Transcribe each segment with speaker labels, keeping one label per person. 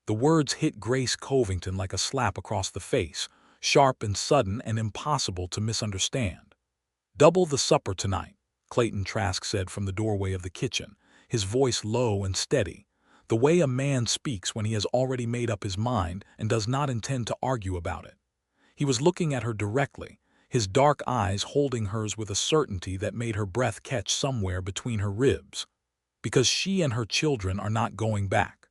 Speaker 1: The words hit Grace Covington like a slap across the face, sharp and sudden and impossible to misunderstand. "Double the supper tonight," Clayton Trask said from the doorway of the kitchen, his voice low and steady, the way a man speaks when he has already made up his mind and does not intend to argue about it. He was looking at her directly, his dark eyes holding hers with a certainty that made her breath catch somewhere between her ribs. "Because she and her children are not going back."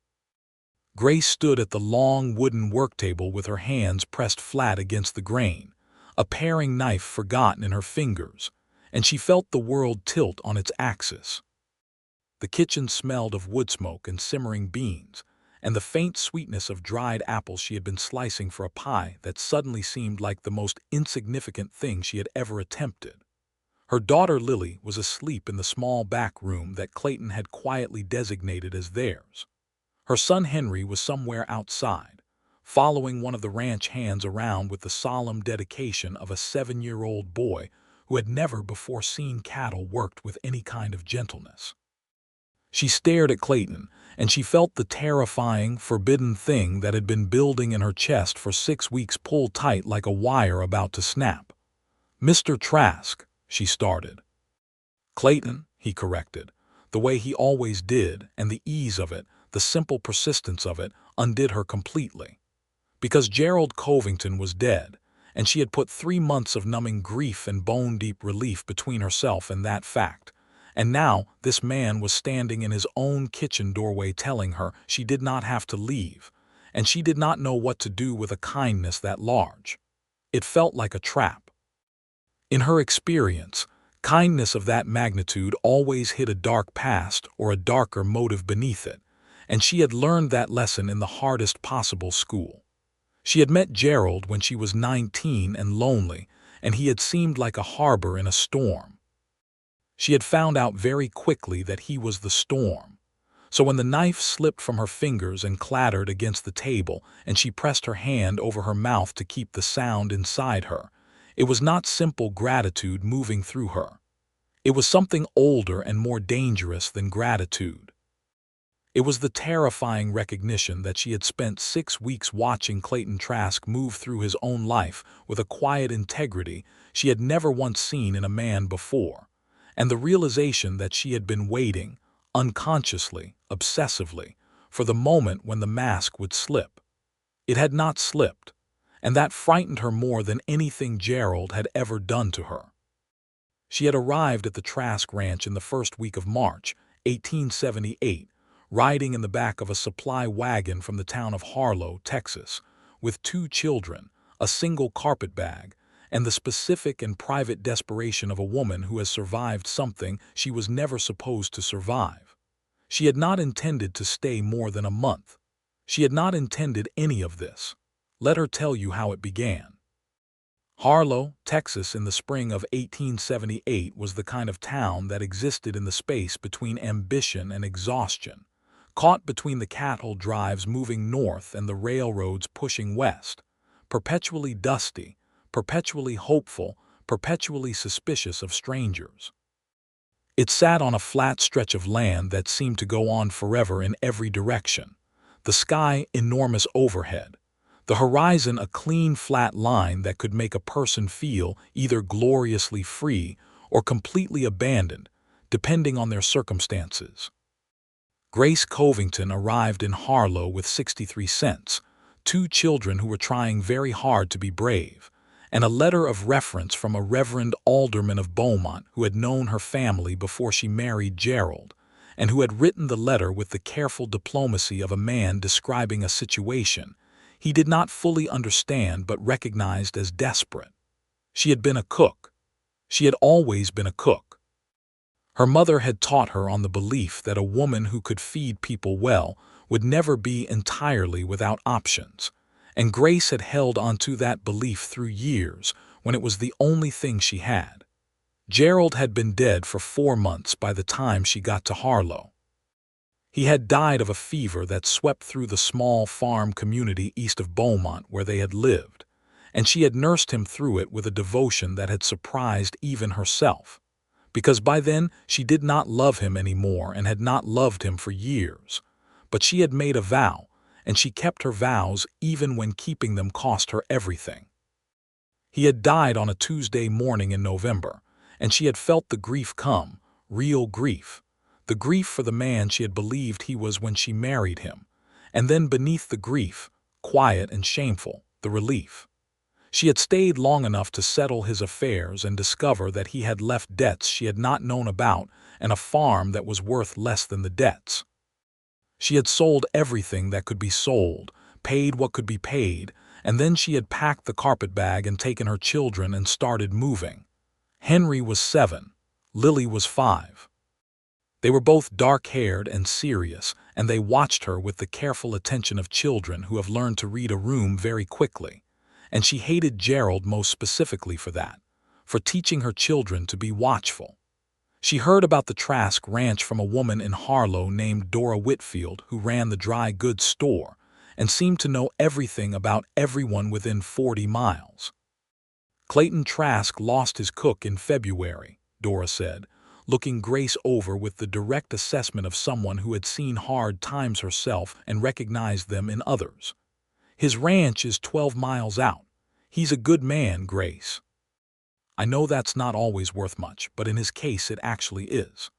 Speaker 1: Grace stood at the long wooden work table with her hands pressed flat against the grain, a paring knife forgotten in her fingers, and she felt the world tilt on its axis. The kitchen smelled of wood smoke and simmering beans, and the faint sweetness of dried apples she had been slicing for a pie that suddenly seemed like the most insignificant thing she had ever attempted. Her daughter Lily was asleep in the small back room that Clayton had quietly designated as theirs. Her son Henry was somewhere outside, following one of the ranch hands around with the solemn dedication of a 7-year-old boy who had never before seen cattle worked with any kind of gentleness. She stared at Clayton, and she felt the terrifying, forbidden thing that had been building in her chest for 6 weeks pull tight like a wire about to snap. "Mr. Trask," she started. "Clayton," he corrected. The way he always did, and the ease of it, the simple persistence of it, undid her completely. Because Gerald Covington was dead, and she had put 3 months of numbing grief and bone-deep relief between herself and that fact. And now this man was standing in his own kitchen doorway telling her she did not have to leave, and she did not know what to do with a kindness that large. It felt like a trap. In her experience, kindness of that magnitude always hid a dark past or a darker motive beneath it, and she had learned that lesson in the hardest possible school. She had met Gerald when she was 19 and lonely, and he had seemed like a harbor in a storm. She had found out very quickly that he was the storm. So when the knife slipped from her fingers and clattered against the table and she pressed her hand over her mouth to keep the sound inside her, it was not simple gratitude moving through her. It was something older and more dangerous than gratitude. It was the terrifying recognition that she had spent 6 weeks watching Clayton Trask move through his own life with a quiet integrity she had never once seen in a man before, and the realization that she had been waiting, unconsciously, obsessively, for the moment when the mask would slip. It had not slipped, and that frightened her more than anything Gerald had ever done to her. She had arrived at the Trask Ranch in the first week of March, 1878, riding in the back of a supply wagon from the town of Harlow, Texas, with 2 children, a single carpet bag, and the specific and private desperation of a woman who has survived something she was never supposed to survive. She had not intended to stay more than a month. She had not intended any of this. Let her tell you how it began. Harlow, Texas in the spring of 1878 was the kind of town that existed in the space between ambition and exhaustion, caught between the cattle drives moving north and the railroads pushing west, perpetually dusty, perpetually hopeful, perpetually suspicious of strangers. It sat on a flat stretch of land that seemed to go on forever in every direction, the sky enormous overhead, the horizon a clean flat line that could make a person feel either gloriously free or completely abandoned, depending on their circumstances. Grace Covington arrived in Harlow with 63 cents, 2 children who were trying very hard to be brave, and a letter of reference from a Reverend Alderman of Beaumont who had known her family before she married Gerald, and who had written the letter with the careful diplomacy of a man describing a situation he did not fully understand but recognized as desperate. She had been a cook. She had always been a cook. Her mother had taught her on the belief that a woman who could feed people well would never be entirely without options, and Grace had held onto that belief through years when it was the only thing she had. Gerald had been dead for 4 months by the time she got to Harlow. He had died of a fever that swept through the small farm community east of Beaumont where they had lived, and she had nursed him through it with a devotion that had surprised even herself, because by then she did not love him anymore and had not loved him for years. But she had made a vow, and she kept her vows even when keeping them cost her everything. He had died on a Tuesday morning in November, and she had felt the grief come, real grief. The grief for the man she had believed he was when she married him, and then beneath the grief, quiet and shameful, the relief. She had stayed long enough to settle his affairs and discover that he had left debts she had not known about and a farm that was worth less than the debts. She had sold everything that could be sold, paid what could be paid, and then she had packed the carpetbag and taken her children and started moving. Henry was 7, Lily was 5. They were both dark-haired and serious, and they watched her with the careful attention of children who have learned to read a room very quickly. And she hated Gerald most specifically for that, for teaching her children to be watchful. She heard about the Trask Ranch from a woman in Harlow named Dora Whitfield who ran the dry goods store and seemed to know everything about everyone within 40 miles. Clayton Trask lost his cook in February, Dora said, looking Grace over with the direct assessment of someone who had seen hard times herself and recognized them in others. His ranch is 12 miles out. He's a good man, Grace. I know that's not always worth much, but in his case it actually is.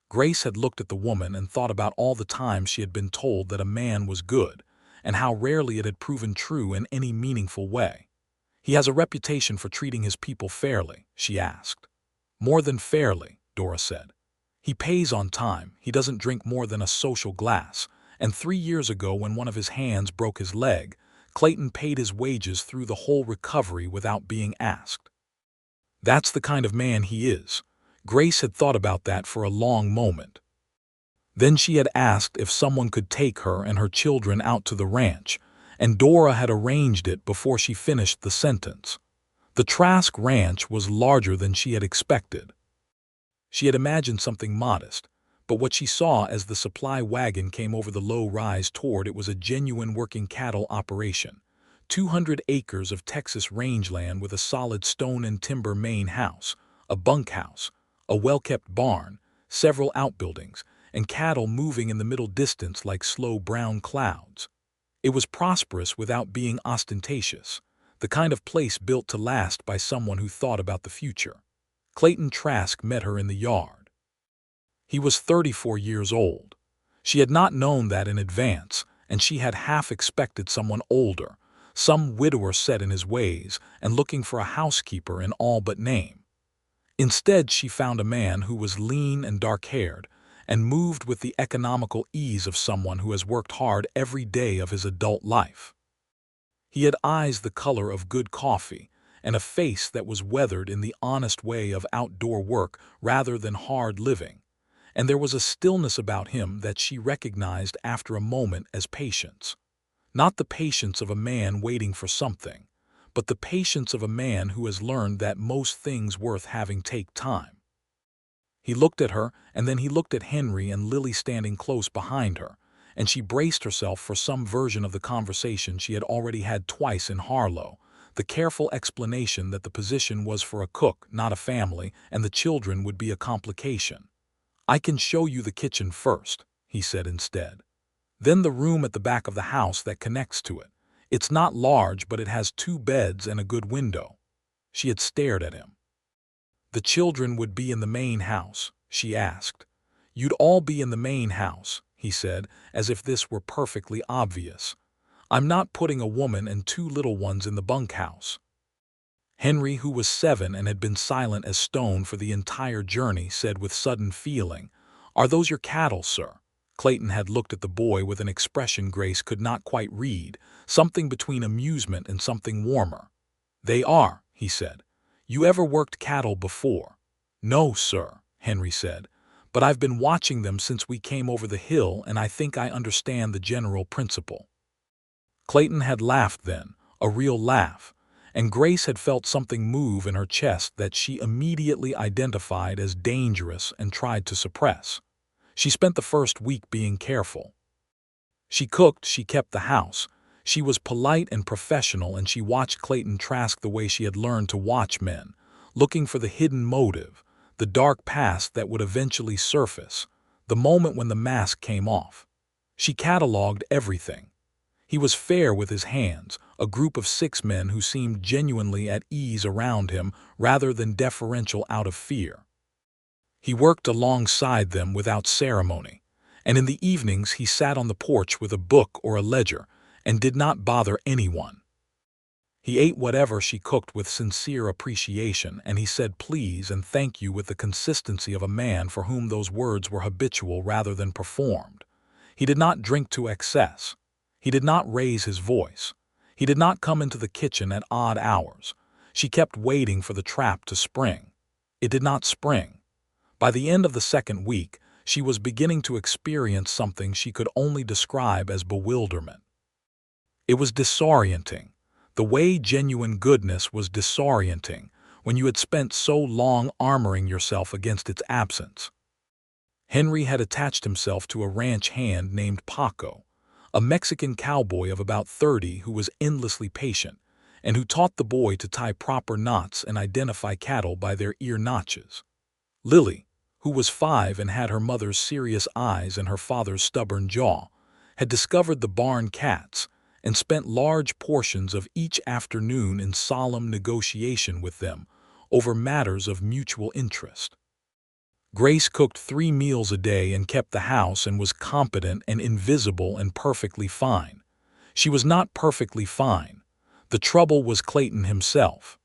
Speaker 1: Grace had looked at the woman and thought about all the times she had been told that a man was good, and how rarely it had proven true in any meaningful way. He has a reputation for treating his people fairly, she asked. More than fairly, Dora said. He pays on time, he doesn't drink more than a social glass, and 3 years ago when one of his hands broke his leg, Clayton paid his wages through the whole recovery without being asked. That's the kind of man he is. Grace had thought about that for a long moment. Then she had asked if someone could take her and her children out to the ranch, and Dora had arranged it before she finished the sentence. The Trask Ranch was larger than she had expected. She had imagined something modest, but what she saw as the supply wagon came over the low rise toward it was a genuine working cattle operation. 200 acres of Texas rangeland with a solid stone and timber main house, a bunkhouse, a well-kept barn, several outbuildings, and cattle moving in the middle distance like slow brown clouds. It was prosperous without being ostentatious, the kind of place built to last by someone who thought about the future. Clayton Trask met her in the yard. He was 34 years old. She had not known that in advance, and she had half expected someone older, some widower set in his ways and looking for a housekeeper in all but name. Instead, she found a man who was lean and dark-haired and moved with the economical ease of someone who has worked hard every day of his adult life. He had eyes the color of good coffee and a face that was weathered in the honest way of outdoor work rather than hard living, and there was a stillness about him that she recognized after a moment as patience. Not the patience of a man waiting for something, but the patience of a man who has learned that most things worth having take time. He looked at her, and then he looked at Henry and Lily standing close behind her, and she braced herself for some version of the conversation she had already had twice in Harlow, the careful explanation that the position was for a cook, not a family, and the children would be a complication. "I can show you the kitchen first," he said instead. "Then the room at the back of the house that connects to it. It's not large, but it has 2 beds and a good window." She had stared at him. "The children would be in the main house?" she asked. "You'd all be in the main house," he said, as if this were perfectly obvious. "I'm not putting a woman and 2 little ones in the bunkhouse." Henry, who was 7 and had been silent as stone for the entire journey, said with sudden feeling, "Are those your cattle, sir?" Clayton had looked at the boy with an expression Grace could not quite read, something between amusement and something warmer. "They are," he said. "You ever worked cattle before?" "No, sir," Henry said, "but I've been watching them since we came over the hill, and I think I understand the general principle." Clayton had laughed then, a real laugh, and Grace had felt something move in her chest that she immediately identified as dangerous and tried to suppress. She spent the first week being careful. She cooked, she kept the house. She was polite and professional, and she watched Clayton Trask the way she had learned to watch men, looking for the hidden motive, the dark past that would eventually surface, the moment when the mask came off. She cataloged everything. He was fair with his hands, a group of 6 men who seemed genuinely at ease around him rather than deferential out of fear. He worked alongside them without ceremony, and in the evenings he sat on the porch with a book or a ledger and did not bother anyone. He ate whatever she cooked with sincere appreciation, and he said please and thank you with the consistency of a man for whom those words were habitual rather than performed. He did not drink to excess. He did not raise his voice. He did not come into the kitchen at odd hours. She kept waiting for the trap to spring. It did not spring. By the end of the second week, she was beginning to experience something she could only describe as bewilderment. It was disorienting. The way genuine goodness was disorienting when you had spent so long armoring yourself against its absence. Henry had attached himself to a ranch hand named Paco, a Mexican cowboy of about 30 who was endlessly patient and who taught the boy to tie proper knots and identify cattle by their ear notches. Lily, who was 5 and had her mother's serious eyes and her father's stubborn jaw, had discovered the barn cats and spent large portions of each afternoon in solemn negotiation with them over matters of mutual interest. Grace cooked 3 meals a day and kept the house and was competent and invisible and perfectly fine. She was not perfectly fine. The trouble was Clayton himself.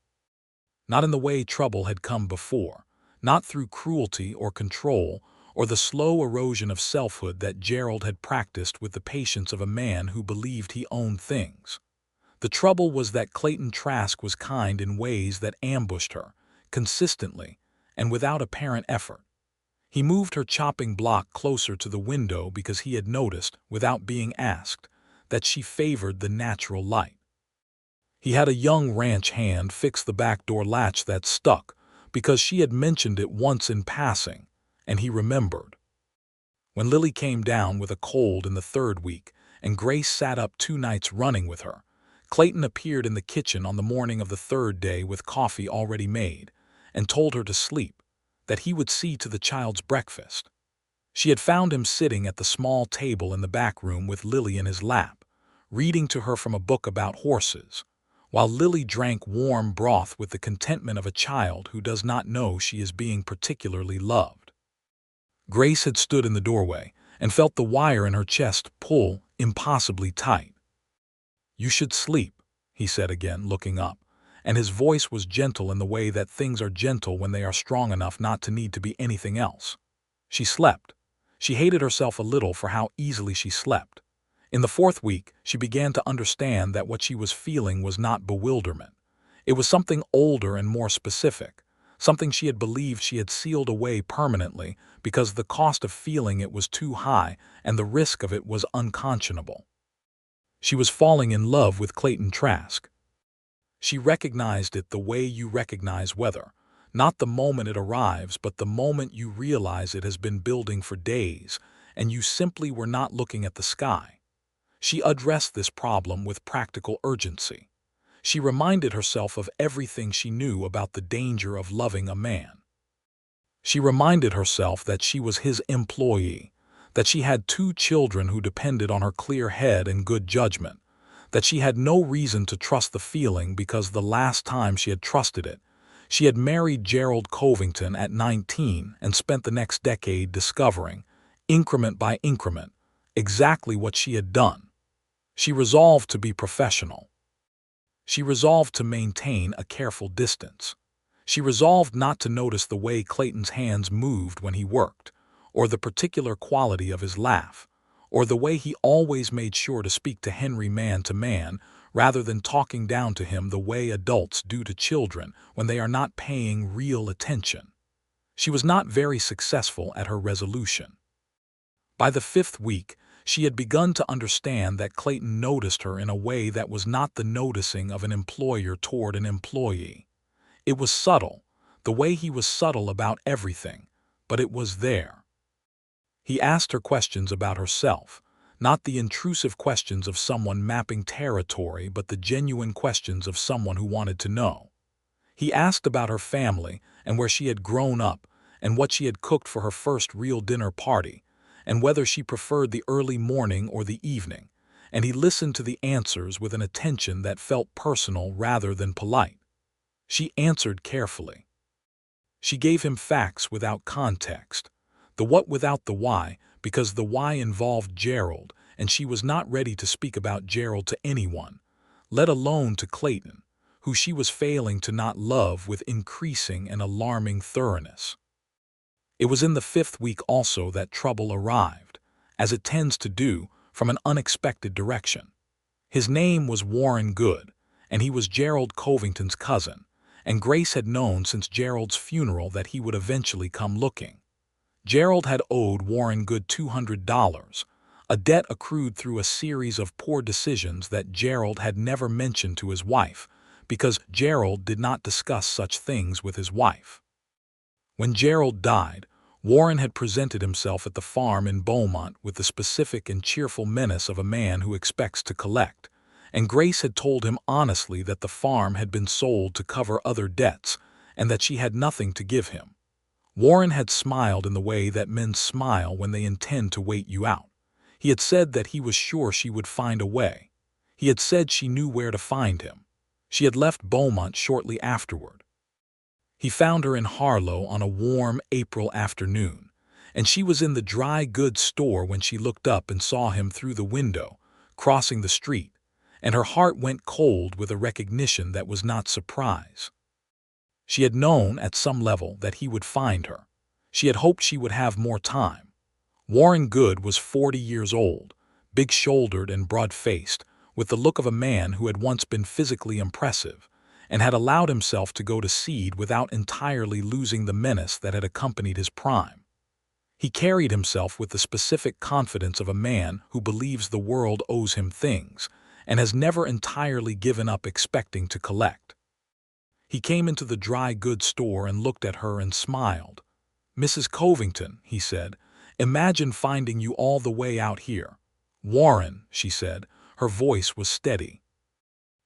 Speaker 1: Not in the way trouble had come before, not through cruelty or control or the slow erosion of selfhood that Gerald had practiced with the patience of a man who believed he owned things. The trouble was that Clayton Trask was kind in ways that ambushed her, consistently, and without apparent effort. He moved her chopping block closer to the window because he had noticed, without being asked, that she favored the natural light. He had a young ranch hand fix the back door latch that stuck because she had mentioned it once in passing, and he remembered. When Lily came down with a cold in the 3rd week and Grace sat up 2 nights running with her, Clayton appeared in the kitchen on the morning of the 3rd day with coffee already made and told her to sleep, that he would see to the child's breakfast. She had found him sitting at the small table in the back room with Lily in his lap, reading to her from a book about horses, while Lily drank warm broth with the contentment of a child who does not know she is being particularly loved. Grace had stood in the doorway and felt the wire in her chest pull impossibly tight. "You should sleep," he said again, looking up, and his voice was gentle in the way that things are gentle when they are strong enough not to need to be anything else. She slept. She hated herself a little for how easily she slept. In the 4th week, she began to understand that what she was feeling was not bewilderment. It was something older and more specific, something she had believed she had sealed away permanently because the cost of feeling it was too high and the risk of it was unconscionable. She was falling in love with Clayton Trask. She recognized it the way you recognize weather, not the moment it arrives, but the moment you realize it has been building for days and you simply were not looking at the sky. She addressed this problem with practical urgency. She reminded herself of everything she knew about the danger of loving a man. She reminded herself that she was his employee, that she had 2 children who depended on her clear head and good judgment, that she had no reason to trust the feeling because the last time she had trusted it, she had married Gerald Covington at 19 and spent the next decade discovering, increment by increment, exactly what she had done. She resolved to be professional. She resolved to maintain a careful distance. She resolved not to notice the way Clayton's hands moved when he worked, or the particular quality of his laugh, or the way he always made sure to speak to Henry man to man rather than talking down to him the way adults do to children when they are not paying real attention. She was not very successful at her resolution. By the 5th week, she had begun to understand that Clayton noticed her in a way that was not the noticing of an employer toward an employee. It was subtle, the way he was subtle about everything, but it was there. He asked her questions about herself, not the intrusive questions of someone mapping territory, but the genuine questions of someone who wanted to know. He asked about her family and where she had grown up and what she had cooked for her first real dinner party, and whether she preferred the early morning or the evening, and he listened to the answers with an attention that felt personal rather than polite. She answered carefully. She gave him facts without context, the what without the why, because the why involved Gerald, and she was not ready to speak about Gerald to anyone, let alone to Clayton, who she was failing to not love with increasing and alarming thoroughness. It was in the 5th week also that trouble arrived, as it tends to do, from an unexpected direction. His name was Warren Good, and he was Gerald Covington's cousin, and Grace had known since Gerald's funeral that he would eventually come looking. Gerald had owed Warren Good $200, a debt accrued through a series of poor decisions that Gerald had never mentioned to his wife, because Gerald did not discuss such things with his wife. When Gerald died, Warren had presented himself at the farm in Beaumont with the specific and cheerful menace of a man who expects to collect, and Grace had told him honestly that the farm had been sold to cover other debts and that she had nothing to give him. Warren had smiled in the way that men smile when they intend to wait you out. He had said that he was sure she would find a way. He had said she knew where to find him. She had left Beaumont shortly afterward. He found her in Harlow on a warm April afternoon, and she was in the dry goods store when she looked up and saw him through the window, crossing the street, and her heart went cold with a recognition that was not surprise. She had known at some level that he would find her. She had hoped she would have more time. Warren Good was 40 years old, big-shouldered and broad-faced, with the look of a man who had once been physically impressive, and had allowed himself to go to seed without entirely losing the menace that had accompanied his prime. He carried himself with the specific confidence of a man who believes the world owes him things, and has never entirely given up expecting to collect. He came into the dry goods store and looked at her and smiled. "Mrs. Covington," he said, "imagine finding you all the way out here." "Warren," she said, her voice was steady.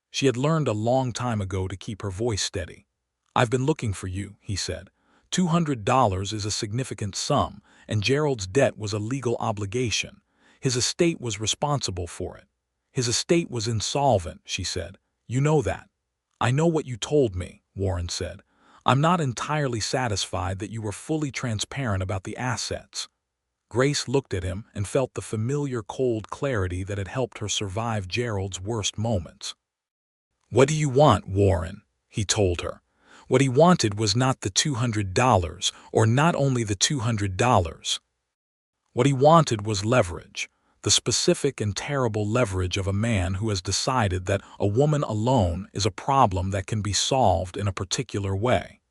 Speaker 1: She had learned a long time ago to keep her voice steady. "I've been looking for you," he said. $200 is a significant sum, and Gerald's debt was a legal obligation. His estate was responsible for it. "His estate was insolvent," she said. "You know that." "I know what you told me," Warren said. "I'm not entirely satisfied that you were fully transparent about the assets." Grace looked at him and felt the familiar cold clarity that had helped her survive Gerald's worst moments. "What do you want, Warren?" he told her. What he wanted was not the $200, or not only the $200. What he wanted was leverage, the specific and terrible leverage of a man who has decided that a woman alone is a problem that can be solved in a particular way.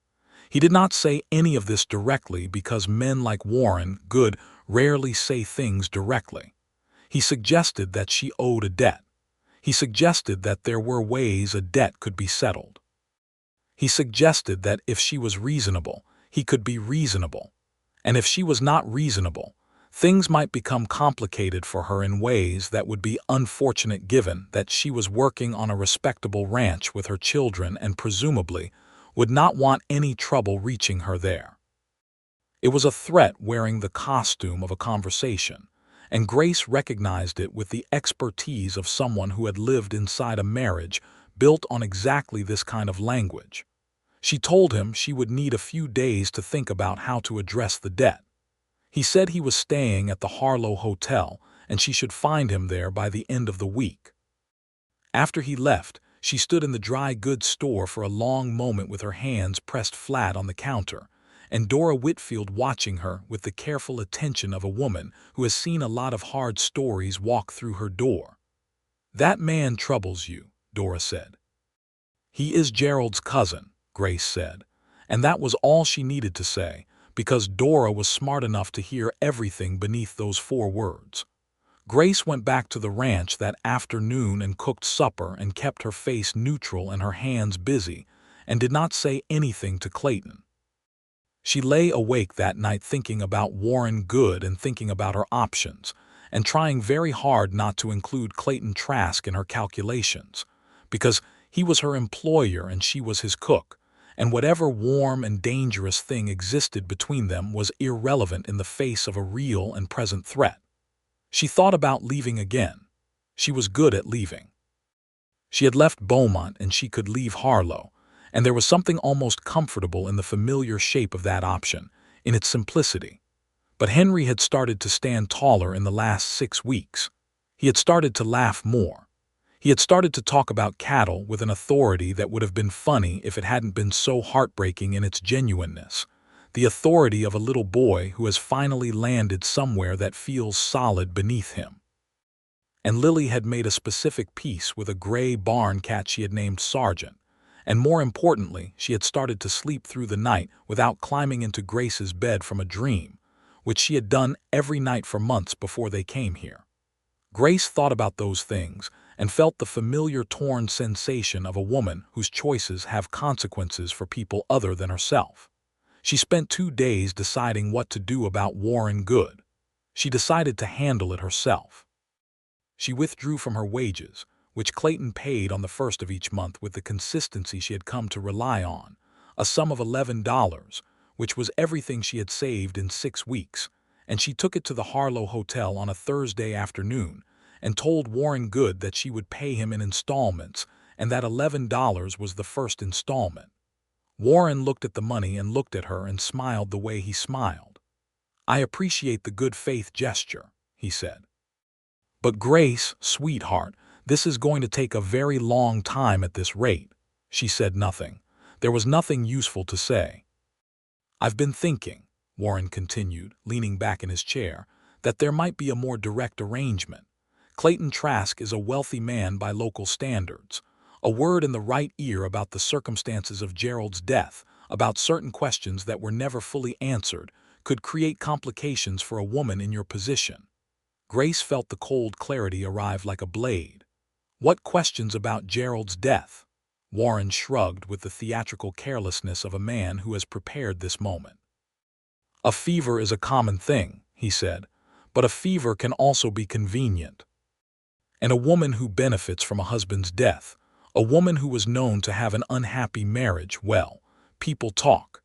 Speaker 1: He did not say any of this directly because men like Warren Good rarely say things directly. He suggested that she owed a debt. He suggested that there were ways a debt could be settled. He suggested that if she was reasonable, he could be reasonable. And if she was not reasonable, things might become complicated for her in ways that would be unfortunate given that she was working on a respectable ranch with her children and presumably would not want any trouble reaching her there. It was a threat wearing the costume of a conversation, and Grace recognized it with the expertise of someone who had lived inside a marriage built on exactly this kind of language. She told him she would need a few days to think about how to address the debt. He said he was staying at the Harlow Hotel and she should find him there by the end of the week. After he left, she stood in the dry goods store for a long moment with her hands pressed flat on the counter, and Dora Whitfield watching her with the careful attention of a woman who has seen a lot of hard stories walk through her door. "That man troubles you," Dora said. "He is Gerald's cousin," Grace said, and that was all she needed to say, because Dora was smart enough to hear everything beneath those 4 words. Grace went back to the ranch that afternoon and cooked supper and kept her face neutral and her hands busy, and did not say anything to Clayton. She lay awake that night thinking about Warren Good and thinking about her options, and trying very hard not to include Clayton Trask in her calculations, because he was her employer and she was his cook, and whatever warm and dangerous thing existed between them was irrelevant in the face of a real and present threat. She thought about leaving again. She was good at leaving. She had left Beaumont and she could leave Harlow, and there was something almost comfortable in the familiar shape of that option, in its simplicity. But Henry had started to stand taller in the last 6 weeks. He had started to laugh more. He had started to talk about cattle with an authority that would have been funny if it hadn't been so heartbreaking in its genuineness. The authority of a little boy who has finally landed somewhere that feels solid beneath him. And Lily had made a specific peace with a gray barn cat she had named Sergeant. And more importantly, she had started to sleep through the night without climbing into Grace's bed from a dream, which she had done every night for months before they came here. Grace thought about those things and felt the familiar torn sensation of a woman whose choices have consequences for people other than herself. She spent 2 days deciding what to do about Warren Good. She decided to handle it herself. She withdrew from her wages, which Clayton paid on the first of each month with the consistency she had come to rely on, a sum of $11, which was everything she had saved in 6 weeks, and she took it to the Harlow Hotel on a Thursday afternoon and told Warren Good that she would pay him in installments and that $11 was the first installment. Warren looked at the money and looked at her and smiled the way he smiled. "I appreciate the good faith gesture," he said. "But Grace, sweetheart, this is going to take a very long time at this rate." She said nothing. There was nothing useful to say. "I've been thinking," Warren continued, leaning back in his chair, "that there might be a more direct arrangement. Clayton Trask is a wealthy man by local standards. A word in the right ear about the circumstances of Gerald's death, about certain questions that were never fully answered, could create complications for a woman in your position." Grace felt the cold clarity arrive like a blade. "What questions about Gerald's death?" Warren shrugged with the theatrical carelessness of a man who has prepared this moment. "A fever is a common thing," he said, "but a fever can also be convenient. And a woman who benefits from a husband's death, a woman who was known to have an unhappy marriage, well, people talk.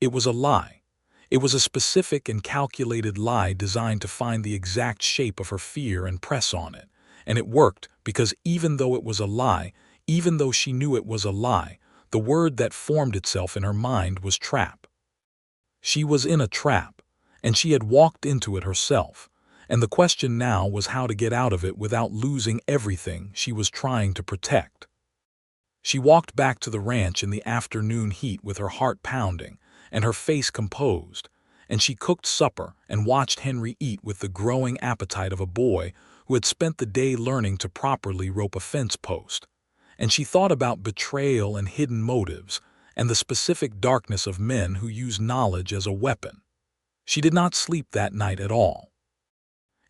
Speaker 1: It was a lie. It was a specific and calculated lie designed to find the exact shape of her fear and press on it. And it worked because even though it was a lie, even though she knew it was a lie, the word that formed itself in her mind was trap. She was in a trap, and she had walked into it herself, and the question now was how to get out of it without losing everything she was trying to protect. She walked back to the ranch in the afternoon heat with her heart pounding and her face composed, and she cooked supper and watched Henry eat with the growing appetite of a boy who had spent the day learning to properly rope a fence post. And she thought about betrayal and hidden motives and the specific darkness of men who use knowledge as a weapon. She did not sleep that night at all.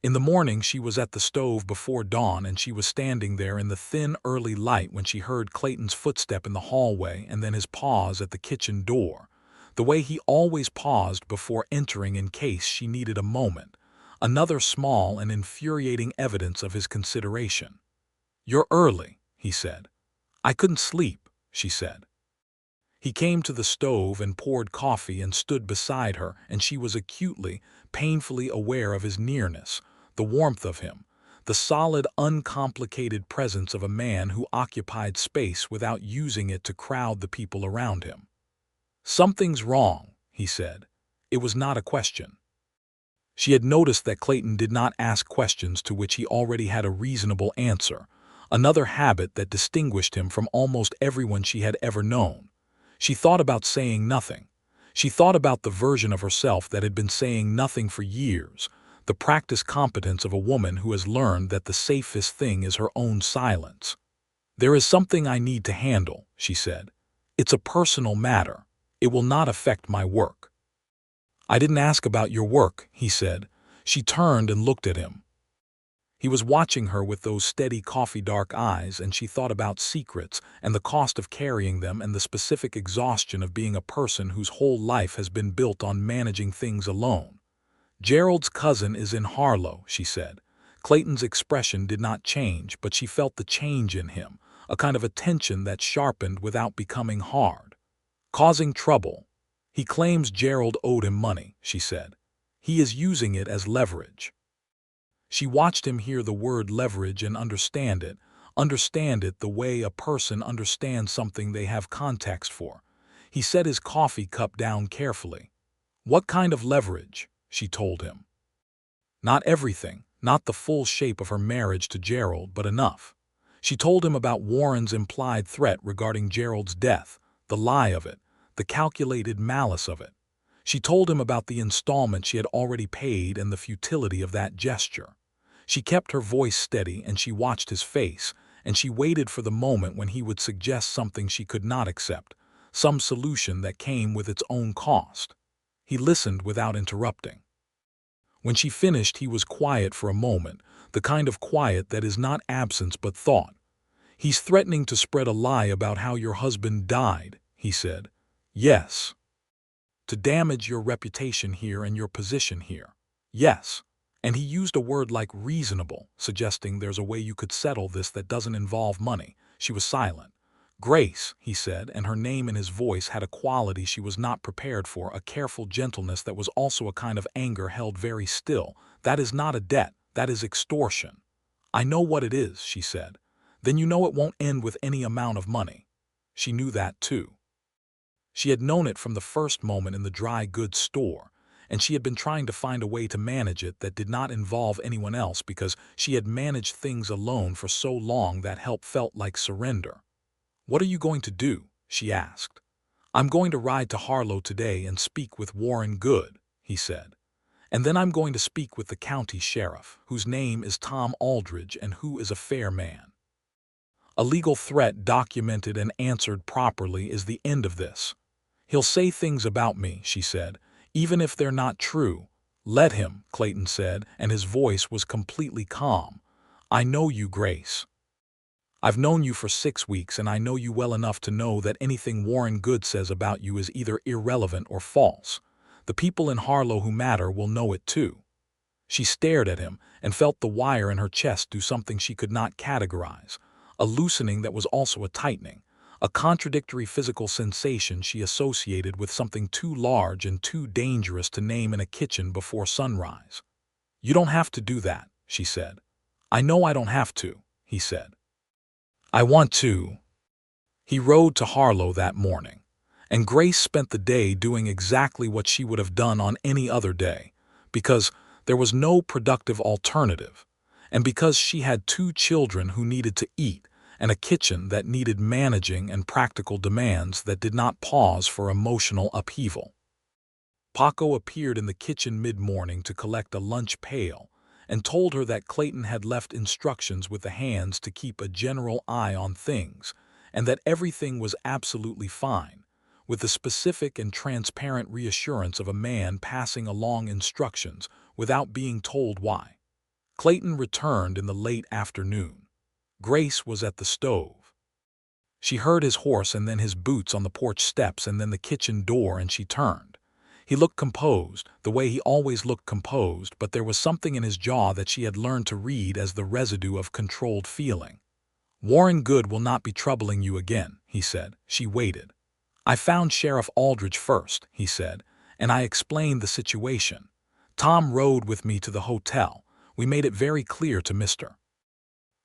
Speaker 1: In the morning she was at the stove before dawn, and she was standing there in the thin early light when she heard Clayton's footstep in the hallway and then his pause at the kitchen door, the way he always paused before entering in case she needed a moment, another small and infuriating evidence of his consideration. "You're early," he said. "I couldn't sleep," she said. He came to the stove and poured coffee and stood beside her, and she was acutely, painfully aware of his nearness, the warmth of him, the solid, uncomplicated presence of a man who occupied space without using it to crowd the people around him. "Something's wrong," he said. It was not a question. She had noticed that Clayton did not ask questions to which he already had a reasonable answer, another habit that distinguished him from almost everyone she had ever known. She thought about saying nothing. She thought about the version of herself that had been saying nothing for years, the practiced competence of a woman who has learned that the safest thing is her own silence. "There is something I need to handle," she said. "It's a personal matter. It will not affect my work." "I didn't ask about your work," he said. She turned and looked at him. He was watching her with those steady coffee-dark eyes, and she thought about secrets and the cost of carrying them and the specific exhaustion of being a person whose whole life has been built on managing things alone. "Gerald's cousin is in Harlow," she said. Clayton's expression did not change, but she felt the change in him, a kind of attention that sharpened without becoming hard. "Causing trouble. He claims Gerald owed him money," she said. "He is using it as leverage." She watched him hear the word leverage and understand it the way a person understands something they have context for. He set his coffee cup down carefully. "What kind of leverage?" she told him. Not everything, not the full shape of her marriage to Gerald, but enough. She told him about Warren's implied threat regarding Gerald's death, the lie of it, the calculated malice of it. She told him about the installment she had already paid and the futility of that gesture. She kept her voice steady and she watched his face, and she waited for the moment when he would suggest something she could not accept, some solution that came with its own cost. He listened without interrupting. When she finished, he was quiet for a moment, the kind of quiet that is not absence but thought. "He's threatening to spread a lie about how your husband died," he said. "Yes." "To damage your reputation here and your position here." "Yes." And he used a word like reasonable, suggesting there's a way you could settle this that doesn't involve money. She was silent. "Grace," he said, and her name in his voice had a quality she was not prepared for, a careful gentleness that was also a kind of anger held very still. "That is not a debt, that is extortion." "I know what it is," she said. "Then you know it won't end with any amount of money." She knew that too. She had known it from the first moment in the dry goods store, and she had been trying to find a way to manage it that did not involve anyone else because she had managed things alone for so long that help felt like surrender. "What are you going to do?" she asked. "I'm going to ride to Harlow today and speak with Warren Good," he said. "And then I'm going to speak with the county sheriff, whose name is Tom Aldridge and who is a fair man. A legal threat documented and answered properly is the end of this. He'll say things about me," she said, "even if they're not true." "Let him," Clayton said, and his voice was completely calm. "I know you, Grace. I've known you for 6 weeks, and I know you well enough to know that anything Warren Good says about you is either irrelevant or false. The people in Harlow who matter will know it too." She stared at him and felt the wire in her chest do something she could not categorize, a loosening that was also a tightening, a contradictory physical sensation she associated with something too large and too dangerous to name in a kitchen before sunrise. "You don't have to do that," she said. "I know I don't have to," he said. "I want to." He rode to Harlow that morning, and Grace spent the day doing exactly what she would have done on any other day, because there was no productive alternative, and because she had 2 children who needed to eat and a kitchen that needed managing and practical demands that did not pause for emotional upheaval. Paco appeared in the kitchen mid-morning to collect a lunch pail and told her that Clayton had left instructions with the hands to keep a general eye on things and that everything was absolutely fine, with the specific and transparent reassurance of a man passing along instructions without being told why. Clayton returned in the late afternoon. Grace was at the stove. She heard his horse and then his boots on the porch steps and then the kitchen door, and she turned. He looked composed, the way he always looked composed, but there was something in his jaw that she had learned to read as the residue of controlled feeling. "Warren Good will not be troubling you again," he said. She waited. "I found Sheriff Aldridge first," he said, "and I explained the situation. Tom rode with me to the hotel. We made it very clear to Mr.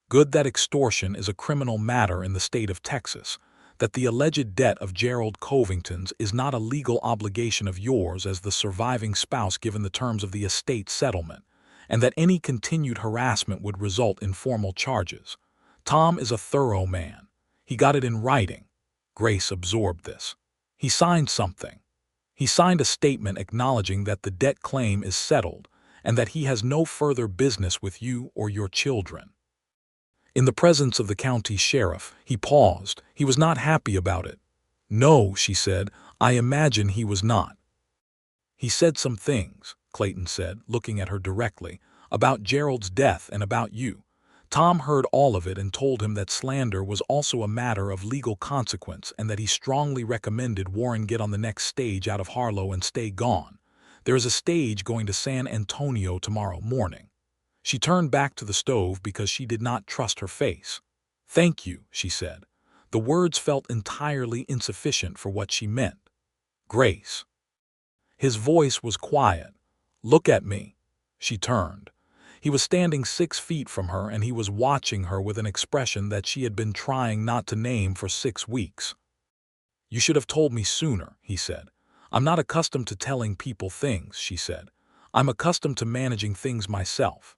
Speaker 1: Good that extortion is a criminal matter in the state of Texas, that the alleged debt of Gerald Covington's is not a legal obligation of yours as the surviving spouse given the terms of the estate settlement, and that any continued harassment would result in formal charges. Tom is a thorough man. He got it in writing." Grace absorbed this. "He signed something. He signed a statement acknowledging that the debt claim is settled and that he has no further business with you or your children." In the presence of the county sheriff, he paused. He was not happy about it. "No," she said, "I imagine he was not." "He said some things," Clayton said, looking at her directly, "about Gerald's death and about you. Tom heard all of it and told him that slander was also a matter of legal consequence and that he strongly recommended Warren get on the next stage out of Harlow and stay gone. There is a stage going to San Antonio tomorrow morning." She turned back to the stove because she did not trust her face. "Thank you," she said. The words felt entirely insufficient for what she meant. "Grace." His voice was quiet. "Look at me." She turned. He was standing 6 feet from her, and he was watching her with an expression that she had been trying not to name for 6 weeks. "You should have told me sooner," he said. "I'm not accustomed to telling people things," she said. "I'm accustomed to managing things myself."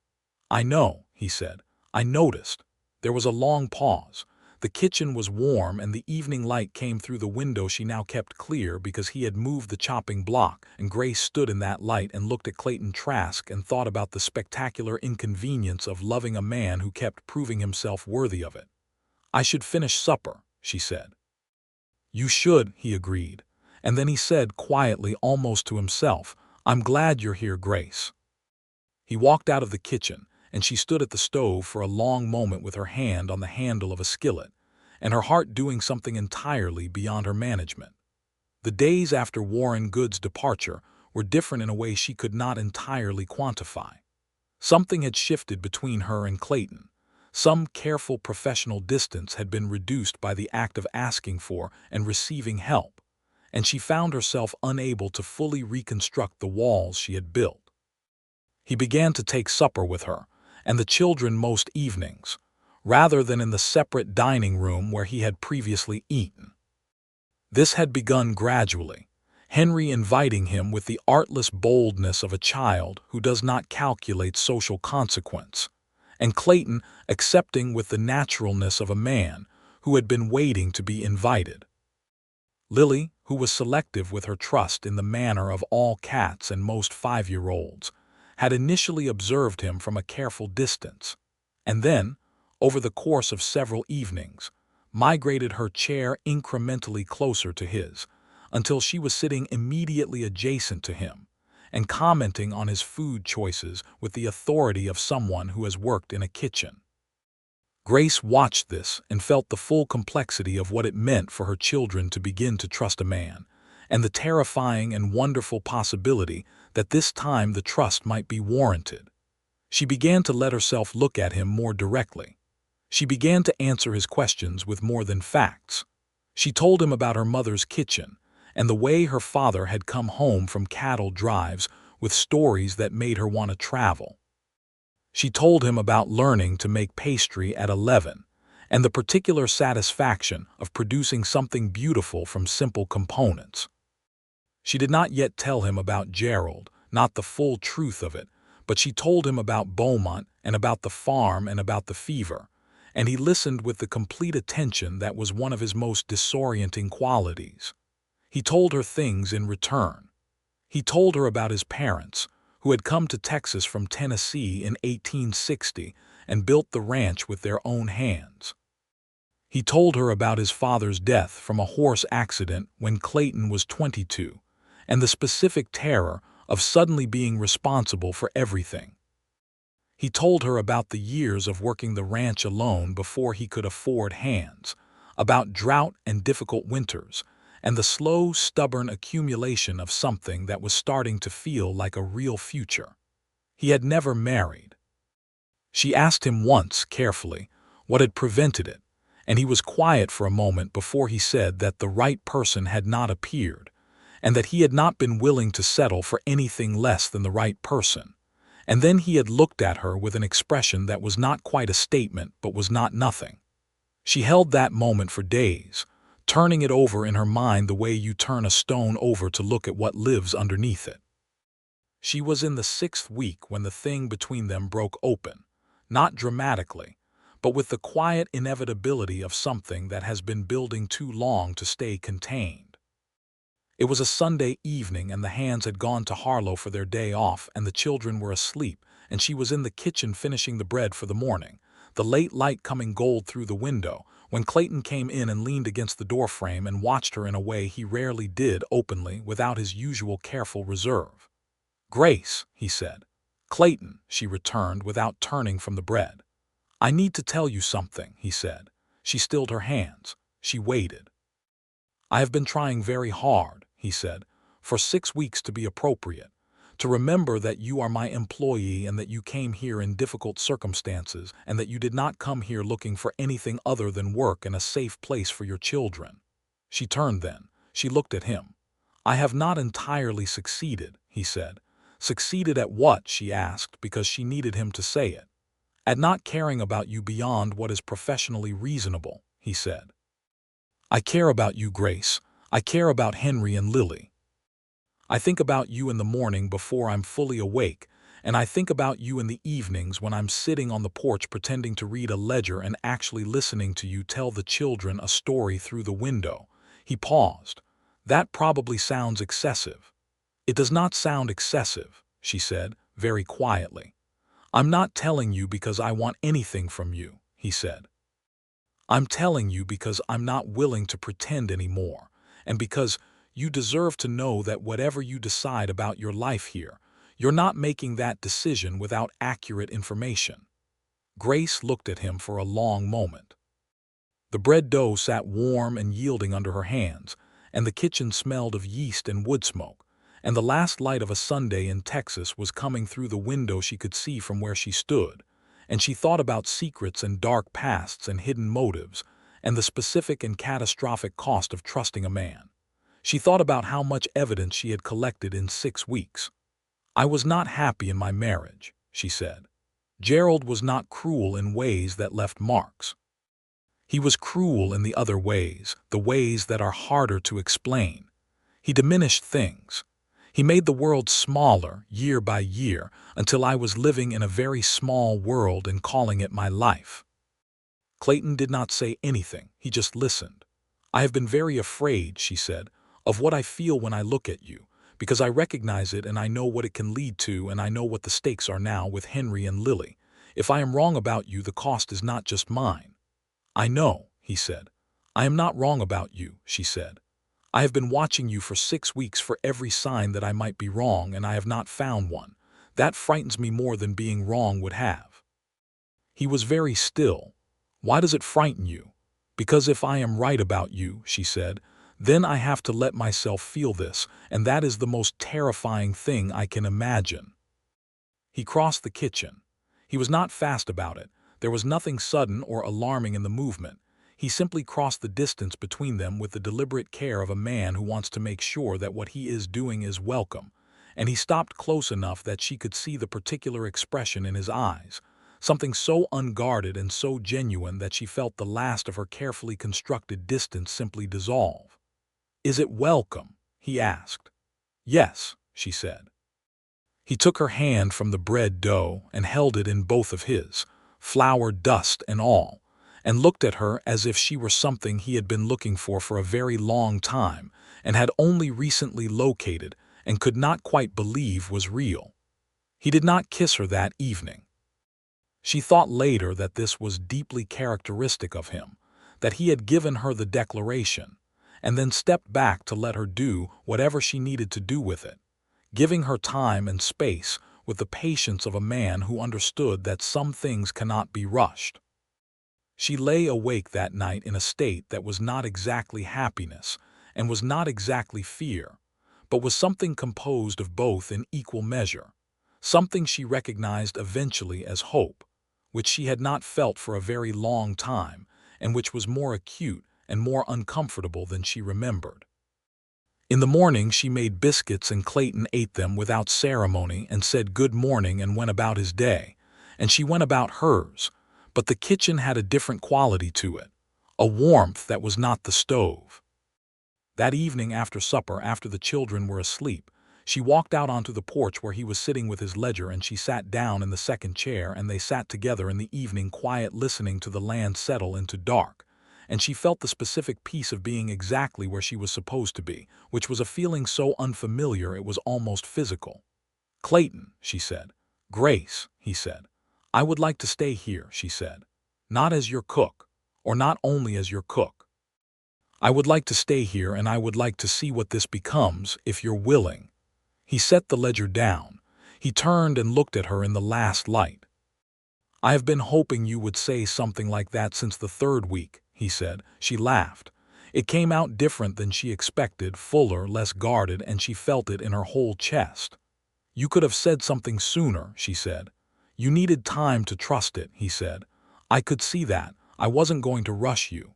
Speaker 1: "I know," he said. "I noticed." There was a long pause. The kitchen was warm, and the evening light came through the window she now kept clear because he had moved the chopping block, and Grace stood in that light and looked at Clayton Trask and thought about the spectacular inconvenience of loving a man who kept proving himself worthy of it. "I should finish supper," she said. "You should," he agreed. And then he said quietly, almost to himself, "I'm glad you're here, Grace." He walked out of the kitchen, and she stood at the stove for a long moment with her hand on the handle of a skillet, and her heart doing something entirely beyond her management. The days after Warren Good's departure were different in a way she could not entirely quantify. Something had shifted between her and Clayton. Some careful professional distance had been reduced by the act of asking for and receiving help, and she found herself unable to fully reconstruct the walls she had built. He began to take supper with her and the children most evenings, rather than in the separate dining room where he had previously eaten. This had begun gradually, Henry inviting him with the artless boldness of a child who does not calculate social consequence, and Clayton accepting with the naturalness of a man who had been waiting to be invited. Lily, who was selective with her trust in the manner of all cats and most 5-year-olds, had initially observed him from a careful distance, and then, over the course of several evenings, migrated her chair incrementally closer to his, until she was sitting immediately adjacent to him, and commenting on his food choices with the authority of someone who has worked in a kitchen. Grace watched this and felt the full complexity of what it meant for her children to begin to trust a man, and the terrifying and wonderful possibility that this time the trust might be warranted. She began to let herself look at him more directly. She began to answer his questions with more than facts. She told him about her mother's kitchen and the way her father had come home from cattle drives with stories that made her want to travel. She told him about learning to make pastry at 11 and the particular satisfaction of producing something beautiful from simple components. She did not yet tell him about Gerald, not the full truth of it, but she told him about Beaumont and about the farm and about the fever, and he listened with the complete attention that was one of his most disorienting qualities. He told her things in return. He told her about his parents, who had come to Texas from Tennessee in 1860 and built the ranch with their own hands. He told her about his father's death from a horse accident when Clayton was 22, and the specific terror of suddenly being responsible for everything. He told her about the years of working the ranch alone before he could afford hands, about drought and difficult winters, and the slow, stubborn accumulation of something that was starting to feel like a real future. He had never married. She asked him once, carefully, what had prevented it, and he was quiet for a moment before he said that the right person had not appeared, and that he had not been willing to settle for anything less than the right person. And then he had looked at her with an expression that was not quite a statement but was not nothing. She held that moment for days, turning it over in her mind the way you turn a stone over to look at what lives underneath it. She was in the 6th week when the thing between them broke open, not dramatically, but with the quiet inevitability of something that has been building too long to stay contained. It was a Sunday evening, and the Hands had gone to Harlow for their day off, and the children were asleep, and she was in the kitchen finishing the bread for the morning, the late light coming gold through the window, when Clayton came in and leaned against the doorframe and watched her in a way he rarely did openly without his usual careful reserve. "Grace," he said. "Clayton," she returned without turning from the bread. "I need to tell you something," he said. She stilled her hands. She waited. "I have been trying very hard," he said, "for 6 weeks to be appropriate, to remember that you are my employee and that you came here in difficult circumstances and that you did not come here looking for anything other than work and a safe place for your children." She turned then. She looked at him. "I have not entirely succeeded," he said. Succeeded at what, she asked, because she needed him to say it. At not caring about you beyond what is professionally reasonable, he said. I care about you, Grace. I care about Henry and Lily. I think about you in the morning before I'm fully awake, and I think about you in the evenings when I'm sitting on the porch pretending to read a ledger and actually listening to you tell the children a story through the window. He paused. That probably sounds excessive. It does not sound excessive, she said, very quietly. I'm not telling you because I want anything from you, he said. I'm telling you because I'm not willing to pretend anymore, and because you deserve to know that whatever you decide about your life here, you're not making that decision without accurate information. Grace looked at him for a long moment. The bread dough sat warm and yielding under her hands, and the kitchen smelled of yeast and wood smoke, and the last light of a Sunday in Texas was coming through the window she could see from where she stood, and she thought about secrets and dark pasts and hidden motives, and the specific and catastrophic cost of trusting a man. She thought about how much evidence she had collected in 6 weeks. I was not happy in my marriage, she said. Gerald was not cruel in ways that left marks. He was cruel in the other ways, the ways that are harder to explain. He diminished things. He made the world smaller year by year until I was living in a very small world and calling it my life. Clayton did not say anything, he just listened. I have been very afraid, she said, of what I feel when I look at you, because I recognize it and I know what it can lead to and I know what the stakes are now with Henry and Lily. If I am wrong about you, the cost is not just mine. I know, he said. I am not wrong about you, she said. I have been watching you for 6 weeks for every sign that I might be wrong, and I have not found one. That frightens me more than being wrong would have. He was very still. Why does it frighten you? Because if I am right about you, she said, then I have to let myself feel this, and that is the most terrifying thing I can imagine. He crossed the kitchen. He was not fast about it. There was nothing sudden or alarming in the movement. He simply crossed the distance between them with the deliberate care of a man who wants to make sure that what he is doing is welcome, and he stopped close enough that she could see the particular expression in his eyes, something so unguarded and so genuine that she felt the last of her carefully constructed distance simply dissolve. Is it welcome? He asked. Yes, she said. He took her hand from the bread dough and held it in both of his, flour dust and all, and looked at her as if she were something he had been looking for a very long time and had only recently located and could not quite believe was real. He did not kiss her that evening. She thought later that this was deeply characteristic of him, that he had given her the declaration, and then stepped back to let her do whatever she needed to do with it, giving her time and space with the patience of a man who understood that some things cannot be rushed. She lay awake that night in a state that was not exactly happiness and was not exactly fear, but was something composed of both in equal measure, something she recognized eventually as hope, which she had not felt for a very long time and which was more acute and more uncomfortable than she remembered. In the morning she made biscuits and Clayton ate them without ceremony and said good morning and went about his day, and she went about hers, but the kitchen had a different quality to it, a warmth that was not the stove. That evening after supper, after the children were asleep, she walked out onto the porch where he was sitting with his ledger, and she sat down in the second chair, and they sat together in the evening quiet, listening to the land settle into dark, and she felt the specific peace of being exactly where she was supposed to be, which was a feeling so unfamiliar it was almost physical. Clayton, she said. Grace, he said. I would like to stay here, she said. Not as your cook, or not only as your cook. I would like to stay here, and I would like to see what this becomes, if you're willing. He set the ledger down. He turned and looked at her in the last light. I have been hoping you would say something like that since the 3rd week, he said. She laughed. It came out different than she expected, fuller, less guarded, and she felt it in her whole chest. You could have said something sooner, she said. You needed time to trust it, he said. I could see that. I wasn't going to rush you.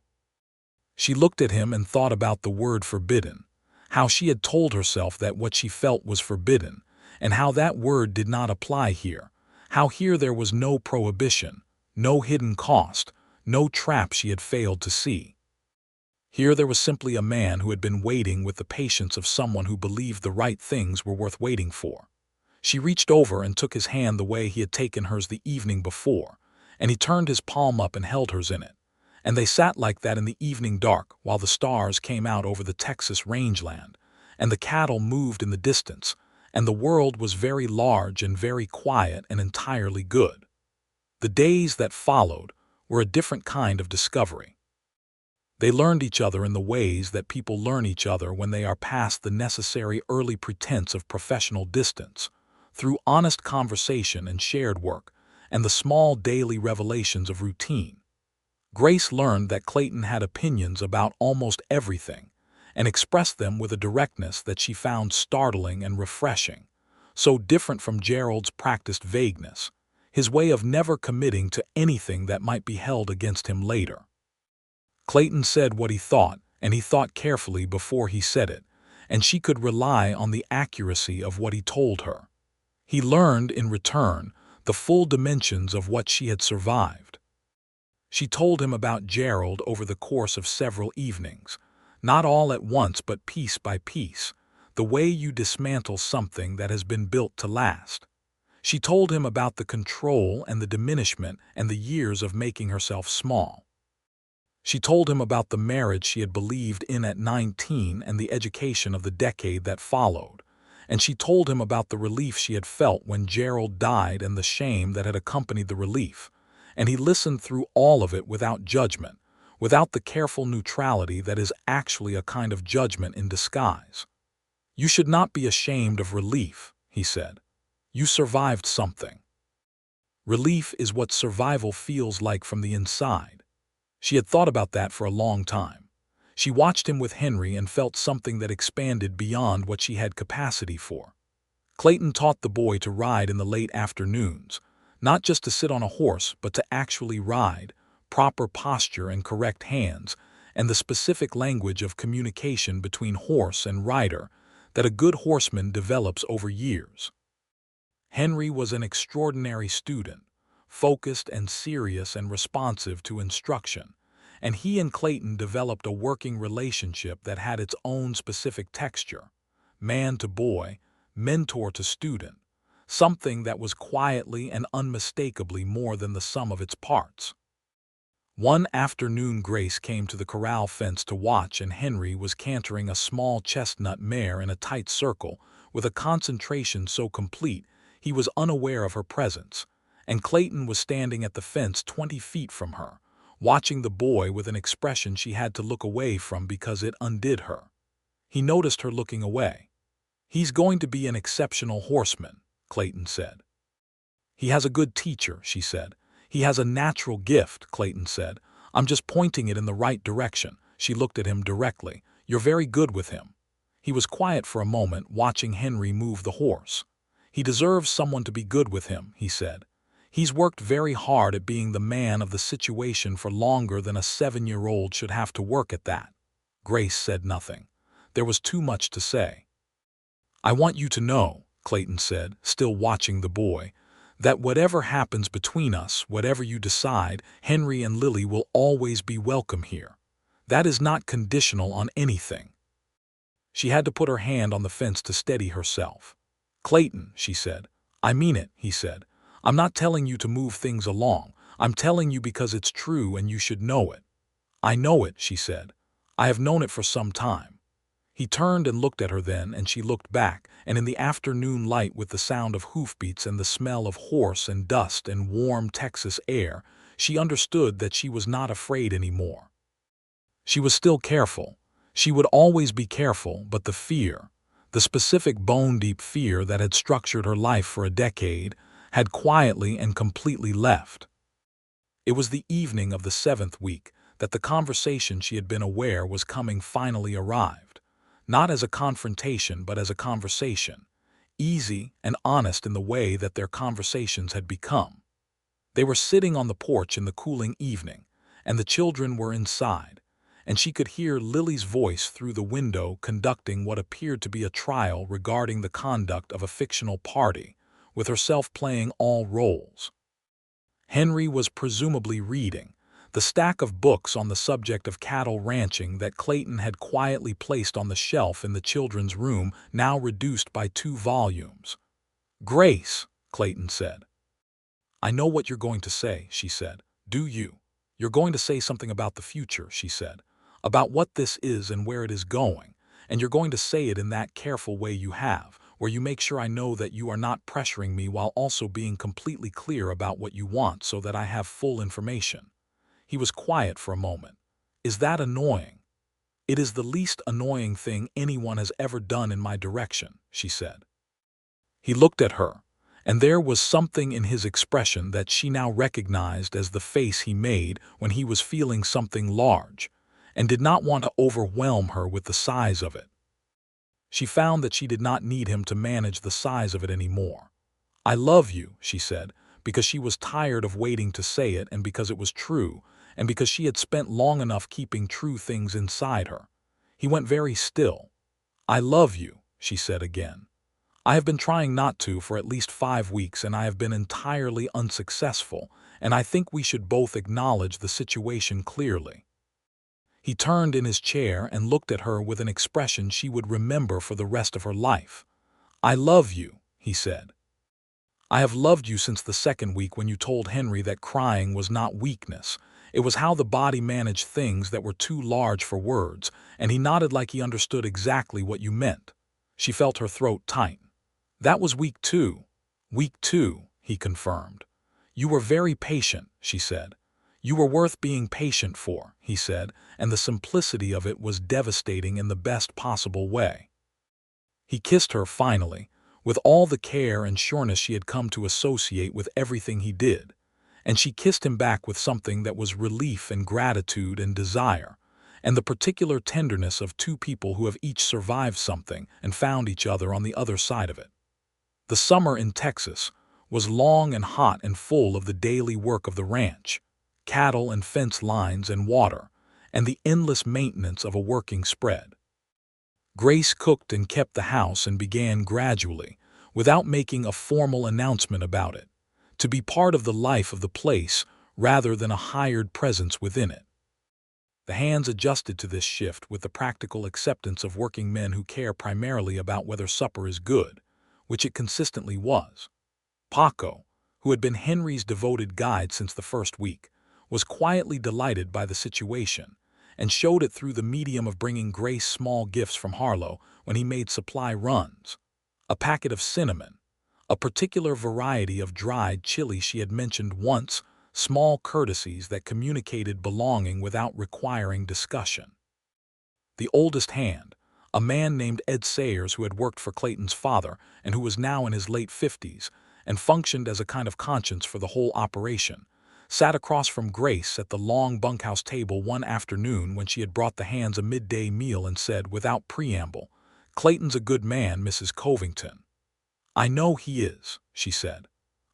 Speaker 1: She looked at him and thought about the word forbidden, how she had told herself that what she felt was forbidden, and how that word did not apply here, how here there was no prohibition, no hidden cost, no trap she had failed to see. Here there was simply a man who had been waiting with the patience of someone who believed the right things were worth waiting for. She reached over and took his hand the way he had taken hers the evening before, and he turned his palm up and held hers in it. And they sat like that in the evening dark while the stars came out over the Texas rangeland, and the cattle moved in the distance, and the world was very large and very quiet and entirely good. The days that followed were a different kind of discovery. They learned each other in the ways that people learn each other when they are past the necessary early pretense of professional distance, through honest conversation and shared work, and the small daily revelations of routine. Grace learned that Clayton had opinions about almost everything, and expressed them with a directness that she found startling and refreshing, so different from Gerald's practiced vagueness, his way of never committing to anything that might be held against him later. Clayton said what he thought, and he thought carefully before he said it, and she could rely on the accuracy of what he told her. He learned, in return, the full dimensions of what she had survived. She told him about Gerald over the course of several evenings, not all at once but piece by piece, the way you dismantle something that has been built to last. She told him about the control and the diminishment and the years of making herself small. She told him about the marriage she had believed in at 19 and the education of the decade that followed, and she told him about the relief she had felt when Gerald died and the shame that had accompanied the relief, and he listened through all of it without judgment, without the careful neutrality that is actually a kind of judgment in disguise. "You should not be ashamed of relief," he said. "You survived something. Relief is what survival feels like from the inside." She had thought about that for a long time. She watched him with Henry and felt something that expanded beyond what she had capacity for. Clayton taught the boy to ride in the late afternoons, not just to sit on a horse, but to actually ride, proper posture and correct hands, and the specific language of communication between horse and rider that a good horseman develops over years. Henry was an extraordinary student, focused and serious and responsive to instruction, and he and Clayton developed a working relationship that had its own specific texture, man to boy, mentor to student, something that was quietly and unmistakably more than the sum of its parts. One afternoon Grace came to the corral fence to watch, and Henry was cantering a small chestnut mare in a tight circle with a concentration so complete he was unaware of her presence, and Clayton was standing at the fence 20 feet from her, watching the boy with an expression she had to look away from because it undid her. He noticed her looking away. "He's going to be an exceptional horseman," Clayton said. "He has a good teacher," she said. "He has a natural gift," Clayton said. "I'm just pointing it in the right direction." She looked at him directly. "You're very good with him." He was quiet for a moment, watching Henry move the horse. "He deserves someone to be good with him," he said. "He's worked very hard at being the man of the situation for longer than a 7-year-old should have to work at that." Grace said nothing. There was too much to say. "I want you to know," Clayton said, still watching the boy, "that whatever happens between us, whatever you decide, Henry and Lily will always be welcome here. That is not conditional on anything." She had to put her hand on the fence to steady herself. "Clayton," she said. "I mean it," he said. "I'm not telling you to move things along. I'm telling you because it's true and you should know it." "I know it," she said. "I have known it for some time." He turned and looked at her then, and she looked back, and in the afternoon light with the sound of hoofbeats and the smell of horse and dust and warm Texas air, she understood that she was not afraid anymore. She was still careful. She would always be careful, but the fear, the specific bone-deep fear that had structured her life for a decade, had quietly and completely left. It was the evening of the 7th week that the conversation she had been aware was coming finally arrived. Not as a confrontation, but as a conversation, easy and honest in the way that their conversations had become. They were sitting on the porch in the cooling evening, and the children were inside, and she could hear Lily's voice through the window conducting what appeared to be a trial regarding the conduct of a fictional party, with herself playing all roles. Henry was presumably reading the stack of books on the subject of cattle ranching that Clayton had quietly placed on the shelf in the children's room, now reduced by 2 volumes. "Grace," Clayton said. "I know what you're going to say," she said. "Do you? You're going to say something about the future," she said, "about what this is and where it is going, and you're going to say it in that careful way you have, where you make sure I know that you are not pressuring me while also being completely clear about what you want so that I have full information." He was quiet for a moment. "Is that annoying?" "It is the least annoying thing anyone has ever done in my direction," she said. He looked at her, and there was something in his expression that she now recognized as the face he made when he was feeling something large, and did not want to overwhelm her with the size of it. She found that she did not need him to manage the size of it anymore. "I love you," she said, because she was tired of waiting to say it and because it was true, and because she had spent long enough keeping true things inside her. He went very still. "I love you," she said again. "I have been trying not to for at least 5 weeks, and I have been entirely unsuccessful, and I think we should both acknowledge the situation clearly." He turned in his chair and looked at her with an expression she would remember for the rest of her life. "I love you," he said. "I have loved you since the 2nd week when you told Henry that crying was not weakness. It was how the body managed things that were too large for words, and he nodded like he understood exactly what you meant." She felt her throat tighten. "That was week 2. Week 2, he confirmed. "You were very patient," she said. "You were worth being patient for," he said, and the simplicity of it was devastating in the best possible way. He kissed her finally, with all the care and sureness she had come to associate with everything he did, and she kissed him back with something that was relief and gratitude and desire, and the particular tenderness of 2 people who have each survived something and found each other on the other side of it. The summer in Texas was long and hot and full of the daily work of the ranch, cattle and fence lines and water, and the endless maintenance of a working spread. Grace cooked and kept the house and began gradually, without making a formal announcement about it, to be part of the life of the place rather than a hired presence within it. The hands adjusted to this shift with the practical acceptance of working men who care primarily about whether supper is good, which it consistently was. Paco, who had been Henry's devoted guide since the 1st week, was quietly delighted by the situation, and showed it through the medium of bringing Grace small gifts from Harlow when he made supply runs. A packet of cinnamon, a particular variety of dried chili she had mentioned once, small courtesies that communicated belonging without requiring discussion. The oldest hand, a man named Ed Sayers who had worked for Clayton's father and who was now in his late 50s and functioned as a kind of conscience for the whole operation, sat across from Grace at the long bunkhouse table one afternoon when she had brought the hands a midday meal and said, without preamble, "Clayton's a good man, Mrs. Covington." "I know he is," she said.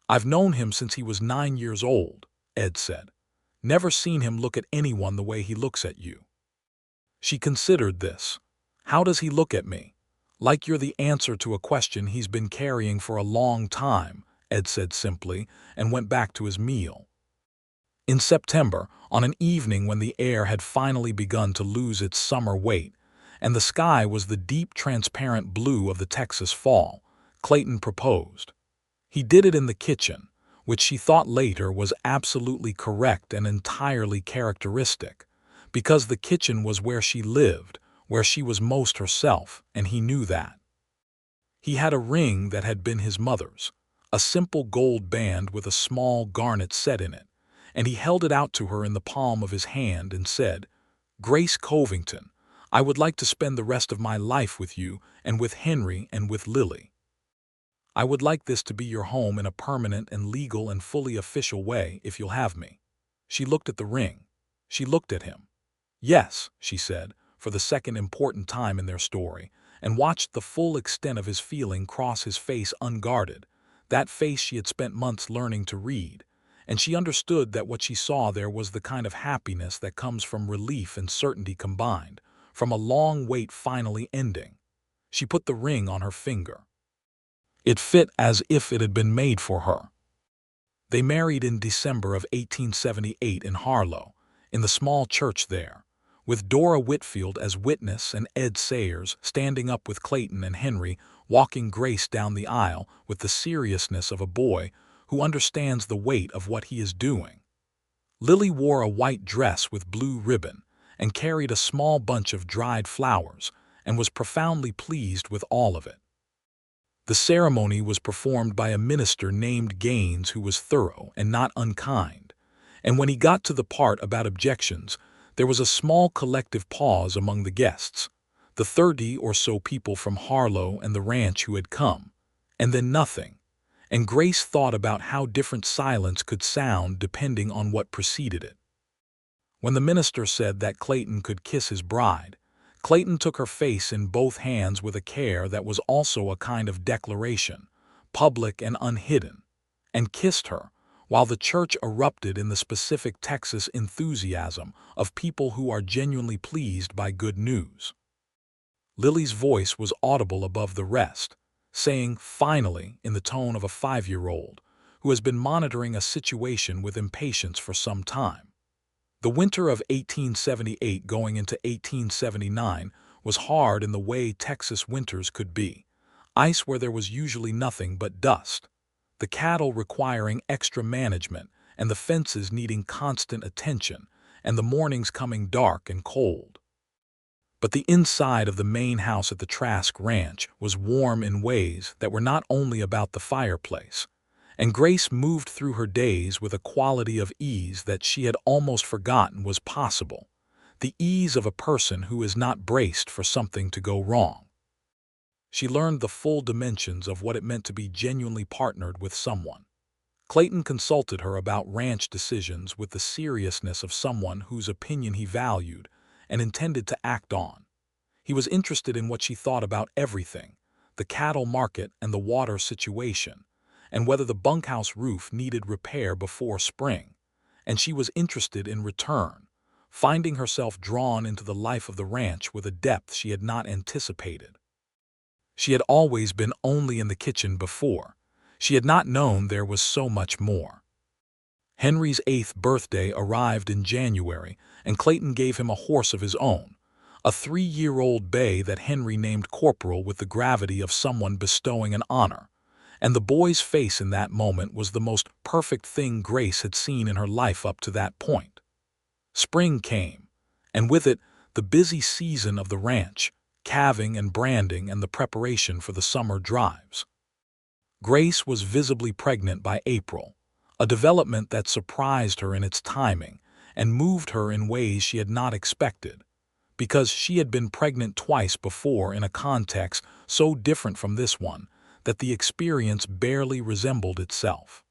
Speaker 1: "I've known him since he was 9 years old," Ed said. "Never seen him look at anyone the way he looks at you." She considered this. "How does he look at me?" "Like you're the answer to a question he's been carrying for a long time," Ed said simply, and went back to his meal. In September, on an evening when the air had finally begun to lose its summer weight, and the sky was the deep transparent blue of the Texas fall, Clayton proposed. He did it in the kitchen, which she thought later was absolutely correct and entirely characteristic, because the kitchen was where she lived, where she was most herself, and he knew that. He had a ring that had been his mother's, a simple gold band with a small garnet set in it, and he held it out to her in the palm of his hand and said, "Grace Covington, I would like to spend the rest of my life with you and with Henry and with Lily. I would like this to be your home in a permanent and legal and fully official way if you'll have me." She looked at the ring. She looked at him. "Yes," she said, for the second important time in their story, and watched the full extent of his feeling cross his face unguarded, that face she had spent months learning to read, and she understood that what she saw there was the kind of happiness that comes from relief and certainty combined, from a long wait finally ending. She put the ring on her finger. It fit as if it had been made for her. They married in December of 1878 in Harlow, in the small church there, with Dora Whitfield as witness and Ed Sayers standing up with Clayton and Henry walking Grace down the aisle with the seriousness of a boy who understands the weight of what he is doing. Lily wore a white dress with blue ribbon and carried a small bunch of dried flowers and was profoundly pleased with all of it. The ceremony was performed by a minister named Gaines who was thorough and not unkind, and when he got to the part about objections, there was a small collective pause among the guests, the 30 or so people from Harlow and the ranch who had come, and then nothing, and Grace thought about how different silence could sound depending on what preceded it. When the minister said that Clayton could kiss his bride, Clayton took her face in both hands with a care that was also a kind of declaration, public and unhidden, and kissed her, while the church erupted in the specific Texas enthusiasm of people who are genuinely pleased by good news. Lily's voice was audible above the rest, saying, finally, in the tone of a 5-year-old, who has been monitoring a situation with impatience for some time. The winter of 1878 going into 1879 was hard in the way Texas winters could be, ice where there was usually nothing but dust, the cattle requiring extra management and the fences needing constant attention, and the mornings coming dark and cold. But the inside of the main house at the Trask Ranch was warm in ways that were not only about the fireplace, and Grace moved through her days with a quality of ease that she had almost forgotten was possible, the ease of a person who is not braced for something to go wrong. She learned the full dimensions of what it meant to be genuinely partnered with someone. Clayton consulted her about ranch decisions with the seriousness of someone whose opinion he valued and intended to act on. He was interested in what she thought about everything, the cattle market and the water situation, and whether the bunkhouse roof needed repair before spring, and she was interested in return, finding herself drawn into the life of the ranch with a depth she had not anticipated. She had always been only in the kitchen before. She had not known there was so much more. Henry's 8th birthday arrived in January, and Clayton gave him a horse of his own, a 3-year-old bay that Henry named Corporal with the gravity of someone bestowing an honor. And the boy's face in that moment was the most perfect thing Grace had seen in her life up to that point. Spring came, and with it, the busy season of the ranch, calving and branding and the preparation for the summer drives. Grace was visibly pregnant by April, a development that surprised her in its timing and moved her in ways she had not expected, because she had been pregnant twice before in a context so different from this one that the experience barely resembled itself.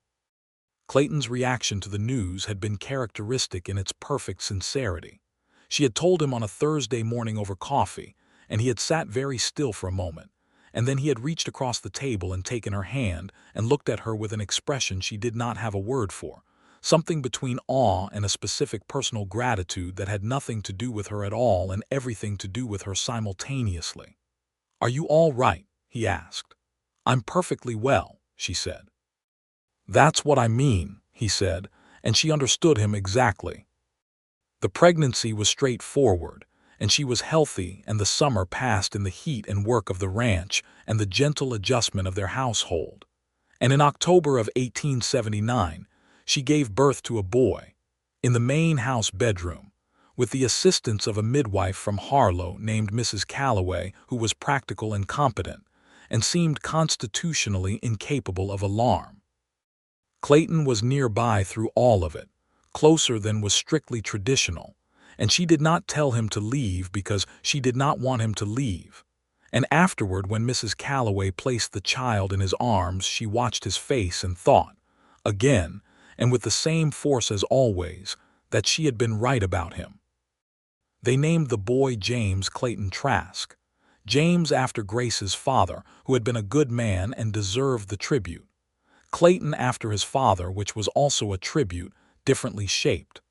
Speaker 1: Clayton's reaction to the news had been characteristic in its perfect sincerity. She had told him on a Thursday morning over coffee, and he had sat very still for a moment, and then he had reached across the table and taken her hand and looked at her with an expression she did not have a word for, something between awe and a specific personal gratitude that had nothing to do with her at all and everything to do with her simultaneously. "Are you all right?" he asked. "I'm perfectly well," she said. "That's what I mean," he said, and she understood him exactly. The pregnancy was straightforward, and she was healthy, and the summer passed in the heat and work of the ranch and the gentle adjustment of their household. And in October of 1879, she gave birth to a boy, in the main house bedroom, with the assistance of a midwife from Harlow named Mrs. Calloway, who was practical and competent, and seemed constitutionally incapable of alarm. Clayton was nearby through all of it, closer than was strictly traditional, and she did not tell him to leave because she did not want him to leave. And afterward, when Mrs. Calloway placed the child in his arms, she watched his face and thought, again, and with the same force as always, that she had been right about him. They named the boy James Clayton Trask, James after Grace's father, who had been a good man and deserved the tribute. Clayton after his father, which was also a tribute, differently shaped.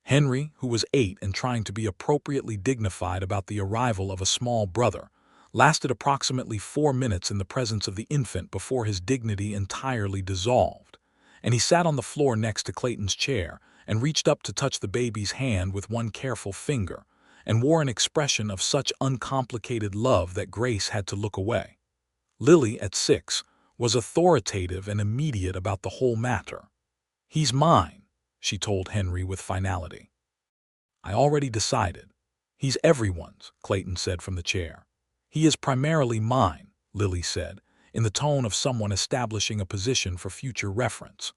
Speaker 1: Henry, who was 8 and trying to be appropriately dignified about the arrival of a small brother, lasted approximately 4 minutes in the presence of the infant before his dignity entirely dissolved, and he sat on the floor next to Clayton's chair and reached up to touch the baby's hand with one careful finger, and wore an expression of such uncomplicated love that Grace had to look away. Lily, at 6, was authoritative and immediate about the whole matter. "He's mine," she told Henry with finality. "I already decided. He's everyone's," Clayton said from the chair. "He is primarily mine," Lily said, in the tone of someone establishing a position for future reference.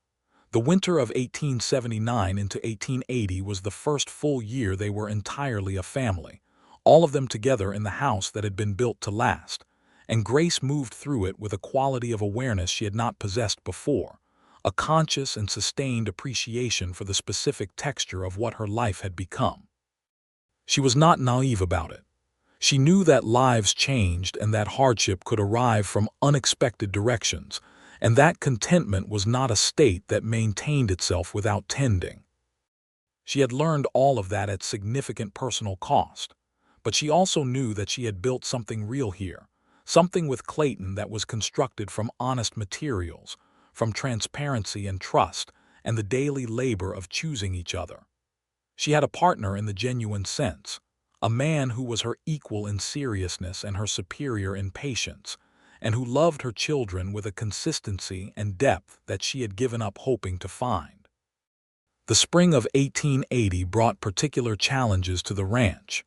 Speaker 1: The winter of 1879 into 1880 was the first full year they were entirely a family, all of them together in the house that had been built to last, and Grace moved through it with a quality of awareness she had not possessed before, a conscious and sustained appreciation for the specific texture of what her life had become. She was not naive about it. She knew that lives changed and that hardship could arrive from unexpected directions, and that contentment was not a state that maintained itself without tending. She had learned all of that at significant personal cost, but she also knew that she had built something real here, something with Clayton that was constructed from honest materials, from transparency and trust, and the daily labor of choosing each other. She had a partner in the genuine sense, a man who was her equal in seriousness and her superior in patience, and who loved her children with a consistency and depth that she had given up hoping to find. The spring of 1880 brought particular challenges to the ranch,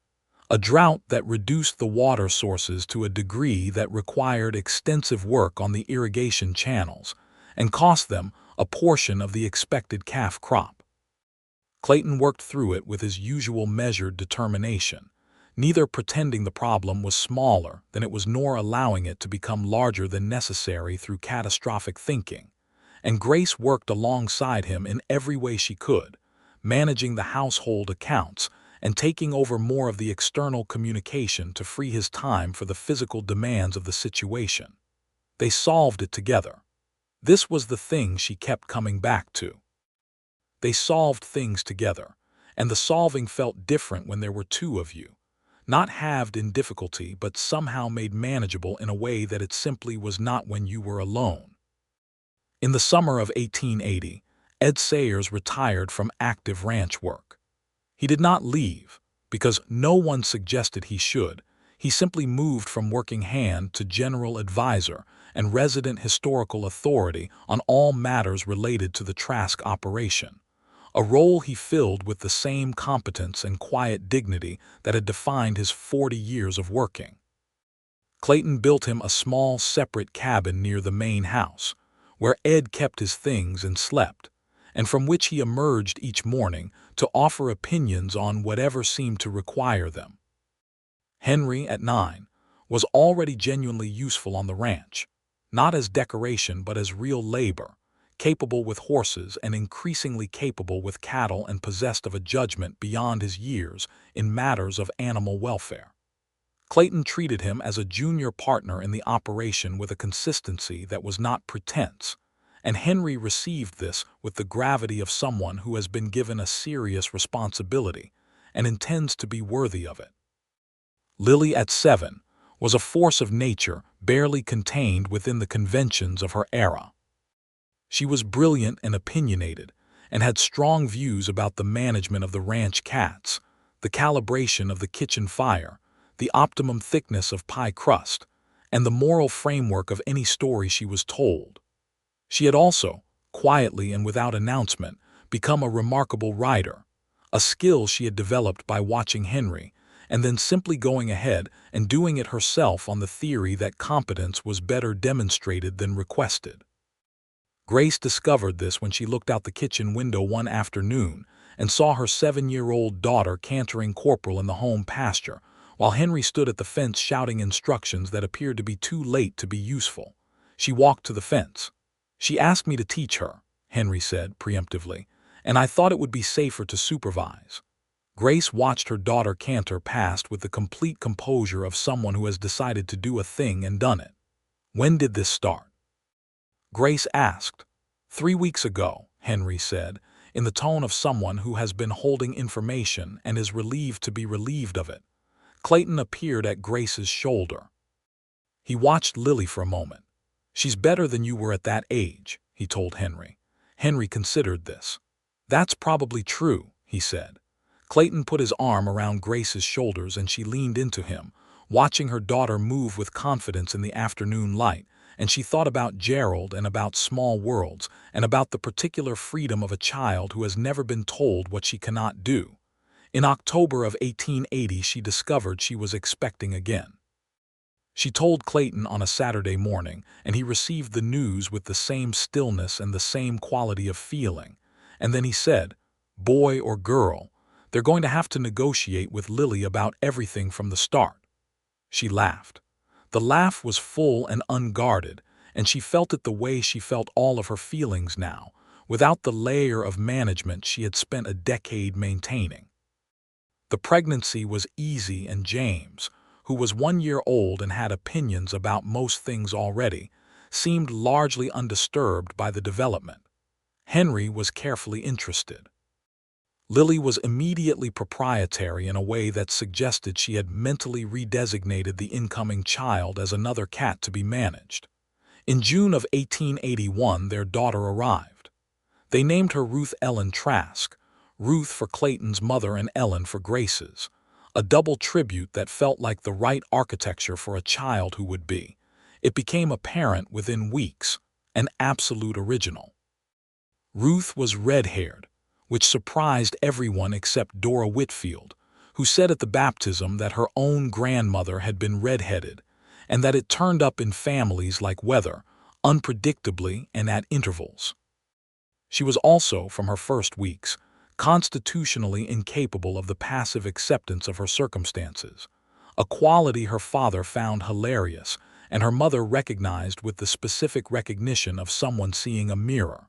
Speaker 1: a drought that reduced the water sources to a degree that required extensive work on the irrigation channels and cost them a portion of the expected calf crop. Clayton worked through it with his usual measured determination, neither pretending the problem was smaller than it was nor allowing it to become larger than necessary through catastrophic thinking, and Grace worked alongside him in every way she could, managing the household accounts and taking over more of the external communication to free his time for the physical demands of the situation. They solved it together. This was the thing she kept coming back to. They solved things together, and the solving felt different when there were two of you, not halved in difficulty but somehow made manageable in a way that it simply was not when you were alone. In the summer of 1880, Ed Sayers retired from active ranch work. He did not leave, because no one suggested he should. He simply moved from working hand to general advisor and resident historical authority on all matters related to the Trask operation, a role he filled with the same competence and quiet dignity that had defined his 40 years of working. Clayton built him a small, separate cabin near the main house, where Ed kept his things and slept, and from which he emerged each morning to offer opinions on whatever seemed to require them. Henry, at 9, was already genuinely useful on the ranch, not as decoration but as real labor, capable with horses and increasingly capable with cattle and possessed of a judgment beyond his years in matters of animal welfare. Clayton treated him as a junior partner in the operation with a consistency that was not pretense, and Henry received this with the gravity of someone who has been given a serious responsibility and intends to be worthy of it. Lily, at 7, was a force of nature barely contained within the conventions of her era. She was brilliant and opinionated, and had strong views about the management of the ranch cats, the calibration of the kitchen fire, the optimum thickness of pie crust, and the moral framework of any story she was told. She had also, quietly and without announcement, become a remarkable writer, a skill she had developed by watching Henry, and then simply going ahead and doing it herself on the theory that competence was better demonstrated than requested. Grace discovered this when she looked out the kitchen window one afternoon and saw her 7-year-old daughter cantering corporal in the home pasture, while Henry stood at the fence shouting instructions that appeared to be too late to be useful. She walked to the fence. "She asked me to teach her," Henry said preemptively, "and I thought it would be safer to supervise." Grace watched her daughter canter past with the complete composure of someone who has decided to do a thing and done it. "When did this start?" Grace asked. 3 weeks ago, Henry said, in the tone of someone who has been holding information and is relieved to be relieved of it. Clayton appeared at Grace's shoulder. He watched Lily for a moment. "She's better than you were at that age," he told Henry. Henry considered this. "That's probably true," he said. Clayton put his arm around Grace's shoulders and she leaned into him, watching her daughter move with confidence in the afternoon light, and she thought about Gerald and about small worlds and about the particular freedom of a child who has never been told what she cannot do. In October of 1880 she discovered she was expecting again. She told Clayton on a Saturday morning, and he received the news with the same stillness and the same quality of feeling. And then he said, "Boy or girl, they're going to have to negotiate with Lily about everything from the start." She laughed. The laugh was full and unguarded, and she felt it the way she felt all of her feelings now, without the layer of management she had spent a decade maintaining. The pregnancy was easy, and James, who was 1 year old and had opinions about most things already, seemed largely undisturbed by the development. Henry was carefully interested. Lily was immediately proprietary in a way that suggested she had mentally redesignated the incoming child as another cat to be managed. In June of 1881, their daughter arrived. They named her Ruth Ellen Trask, Ruth for Clayton's mother and Ellen for Grace's, a double tribute that felt like the right architecture for a child who would be. It became apparent within weeks, an absolute original. Ruth was red-haired, which surprised everyone except Dora Whitfield, who said at the baptism that her own grandmother had been red-headed, and that it turned up in families like weather, unpredictably and at intervals. She was also, from her first weeks, constitutionally incapable of the passive acceptance of her circumstances, a quality her father found hilarious and her mother recognized with the specific recognition of someone seeing a mirror.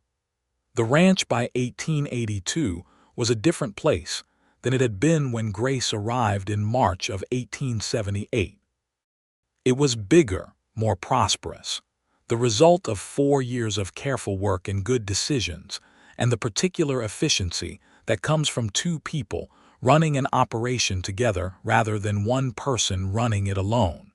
Speaker 1: The ranch by 1882 was a different place than it had been when Grace arrived in March of 1878. It was bigger, more prosperous, the result of 4 years of careful work and good decisions, and the particular efficiency that comes from two people running an operation together rather than one person running it alone.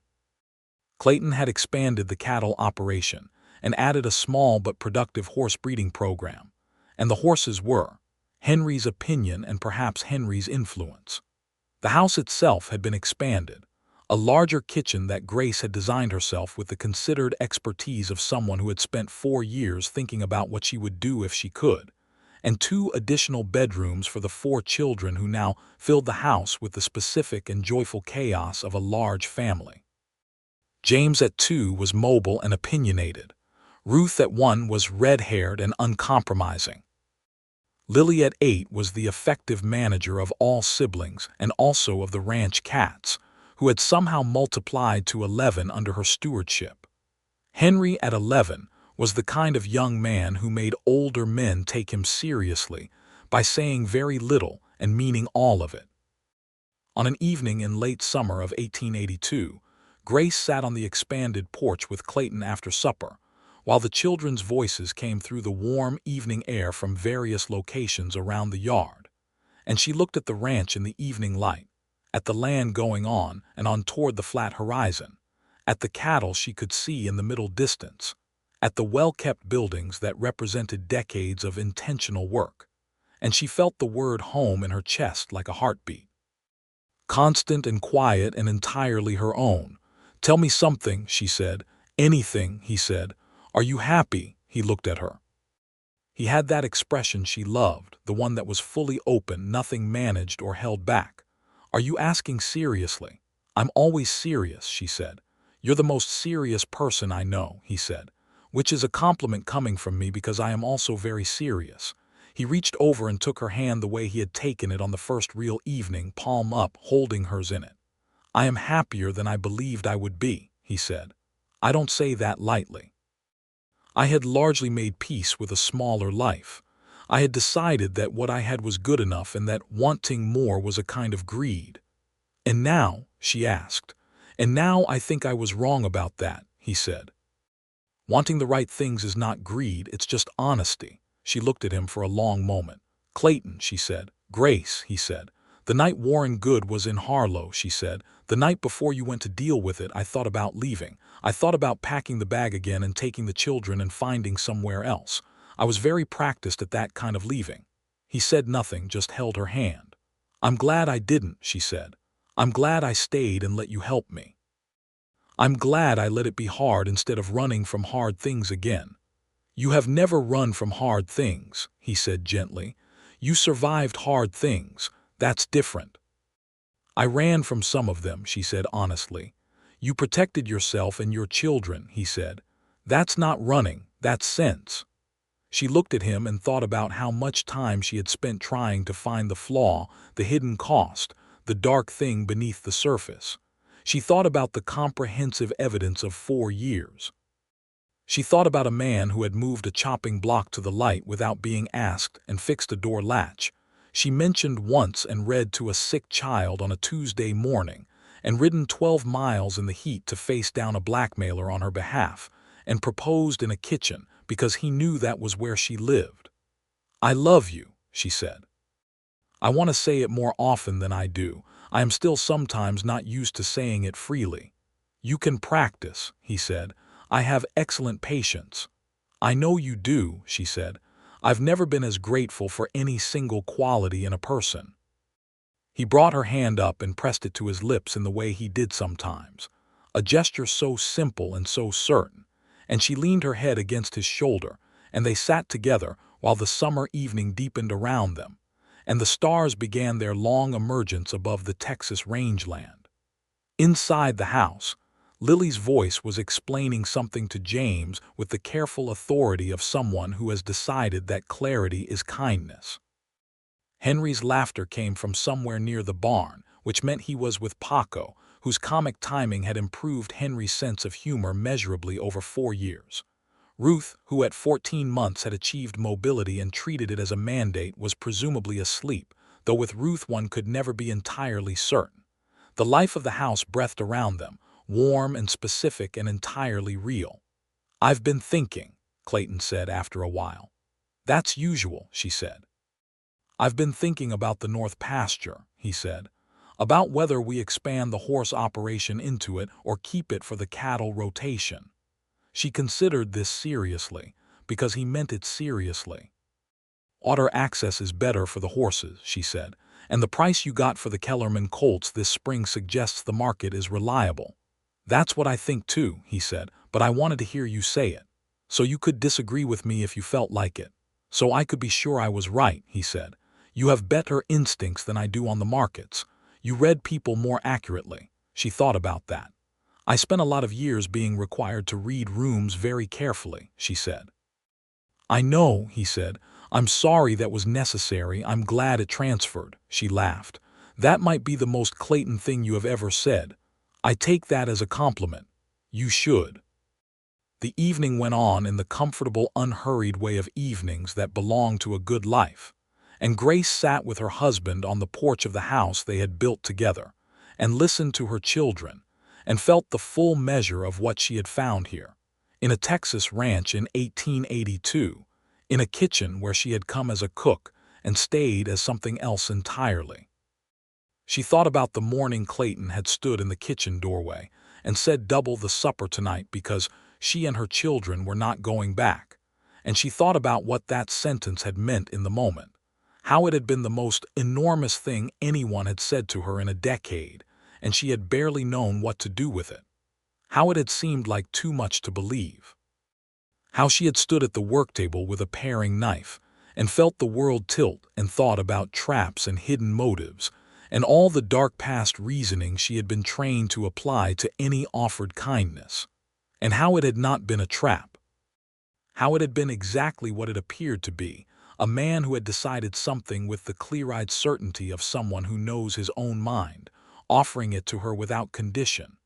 Speaker 1: Clayton had expanded the cattle operation and added a small but productive horse breeding program, and the horses were Henry's opinion and perhaps Henry's influence. The house itself had been expanded, a larger kitchen that Grace had designed herself with the considered expertise of someone who had spent 4 years thinking about what she would do if she could, and 2 additional bedrooms for the 4 children who now filled the house with the specific and joyful chaos of a large family. James at 2 was mobile and opinionated. Ruth at 1 was red-haired and uncompromising. Lily at 8 was the effective manager of all siblings and also of the ranch cats, who had somehow multiplied to 11 under her stewardship. Henry at 11 was the kind of young man who made older men take him seriously by saying very little and meaning all of it. On an evening in late summer of 1882, Grace sat on the expanded porch with Clayton after supper, while the children's voices came through the warm evening air from various locations around the yard, and she looked at the ranch in the evening light, at the land going on and on toward the flat horizon, at the cattle she could see in the middle distance, at the well-kept buildings that represented decades of intentional work, and she felt the word home in her chest like a heartbeat. Constant and quiet and entirely her own. "Tell me something," she said. "Anything," he said. "Are you happy?" He looked at her. He had that expression she loved, the one that was fully open, nothing managed or held back. "Are you asking seriously?" "I'm always serious," she said. "You're the most serious person I know," he said, which is a compliment coming from me because I am also very serious. He reached over and took her hand the way he had taken it on the first real evening, palm up, holding hers in it. "I am happier than I believed I would be," he said. "I don't say that lightly. I had largely made peace with a smaller life. I had decided that what I had was good enough and that wanting more was a kind of greed." "And now?" she asked. "And now I think I was wrong about that," he said. Wanting the right things is not greed, it's just honesty. She looked at him for a long moment. Clayton, she said. Grace, he said. The night Warren Good was in Harlow, she said. The night before you went to deal with it, I thought about leaving. I thought about packing the bag again and taking the children and finding somewhere else. I was very practiced at that kind of leaving. He said nothing, just held her hand. I'm glad I didn't, she said. I'm glad I stayed and let you help me. I'm glad I let it be hard instead of running from hard things again. You have never run from hard things, he said gently. You survived hard things. That's different. I ran from some of them, she said honestly. You protected yourself and your children, he said. That's not running, that's sense. She looked at him and thought about how much time she had spent trying to find the flaw, the hidden cost, the dark thing beneath the surface. She thought about the comprehensive evidence of 4 years. She thought about a man who had moved a chopping block to the light without being asked and fixed a door latch. She mentioned once and read to a sick child on a Tuesday morning, and ridden 12 miles in the heat to face down a blackmailer on her behalf, and proposed in a kitchen because he knew that was where she lived. I love you, she said. I want to say it more often than I do. I am still sometimes not used to saying it freely. You can practice, he said. I have excellent patience. I know you do, she said. I've never been as grateful for any single quality in a person. He brought her hand up and pressed it to his lips in the way he did sometimes, a gesture so simple and so certain, and she leaned her head against his shoulder, and they sat together while the summer evening deepened around them, and the stars began their long emergence above the Texas rangeland. Inside the house, Lily's voice was explaining something to James with the careful authority of someone who has decided that clarity is kindness. Henry's laughter came from somewhere near the barn, which meant he was with Paco, whose comic timing had improved Henry's sense of humor measurably over 4 years. Ruth, who at 14 months had achieved mobility and treated it as a mandate, was presumably asleep, though with Ruth one could never be entirely certain. The life of the house breathed around them, warm and specific and entirely real. I've been thinking, Clayton said after a while. That's usual, she said. I've been thinking about the North Pasture, he said, about whether we expand the horse operation into it or keep it for the cattle rotation. She considered this seriously, because he meant it seriously. Water access is better for the horses, she said, and the price you got for the Kellerman colts this spring suggests the market is reliable. That's what I think too, he said, but I wanted to hear you say it. So you could disagree with me if you felt like it. So I could be sure I was right, he said. You have better instincts than I do on the markets. You read people more accurately. She thought about that. I spent a lot of years being required to read rooms very carefully, she said. I know, he said. I'm sorry that was necessary. I'm glad it transferred, she laughed. That might be the most Clayton thing you have ever said. I take that as a compliment. You should. The evening went on in the comfortable, unhurried way of evenings that belong to a good life, and Grace sat with her husband on the porch of the house they had built together, and listened to her children, and felt the full measure of what she had found here, in a Texas ranch in 1882, in a kitchen where she had come as a cook and stayed as something else entirely. She thought about the morning Clayton had stood in the kitchen doorway and said double the supper tonight because she and her children were not going back, and she thought about what that sentence had meant in the moment, how it had been the most enormous thing anyone had said to her in a decade, and she had barely known what to do with it, how it had seemed like too much to believe, how she had stood at the work table with a paring knife and felt the world tilt and thought about traps and hidden motives, and all the dark past reasoning she had been trained to apply to any offered kindness, and how it had not been a trap, how it had been exactly what it appeared to be, a man who had decided something with the clear-eyed certainty of someone who knows his own mind, offering it to her without condition.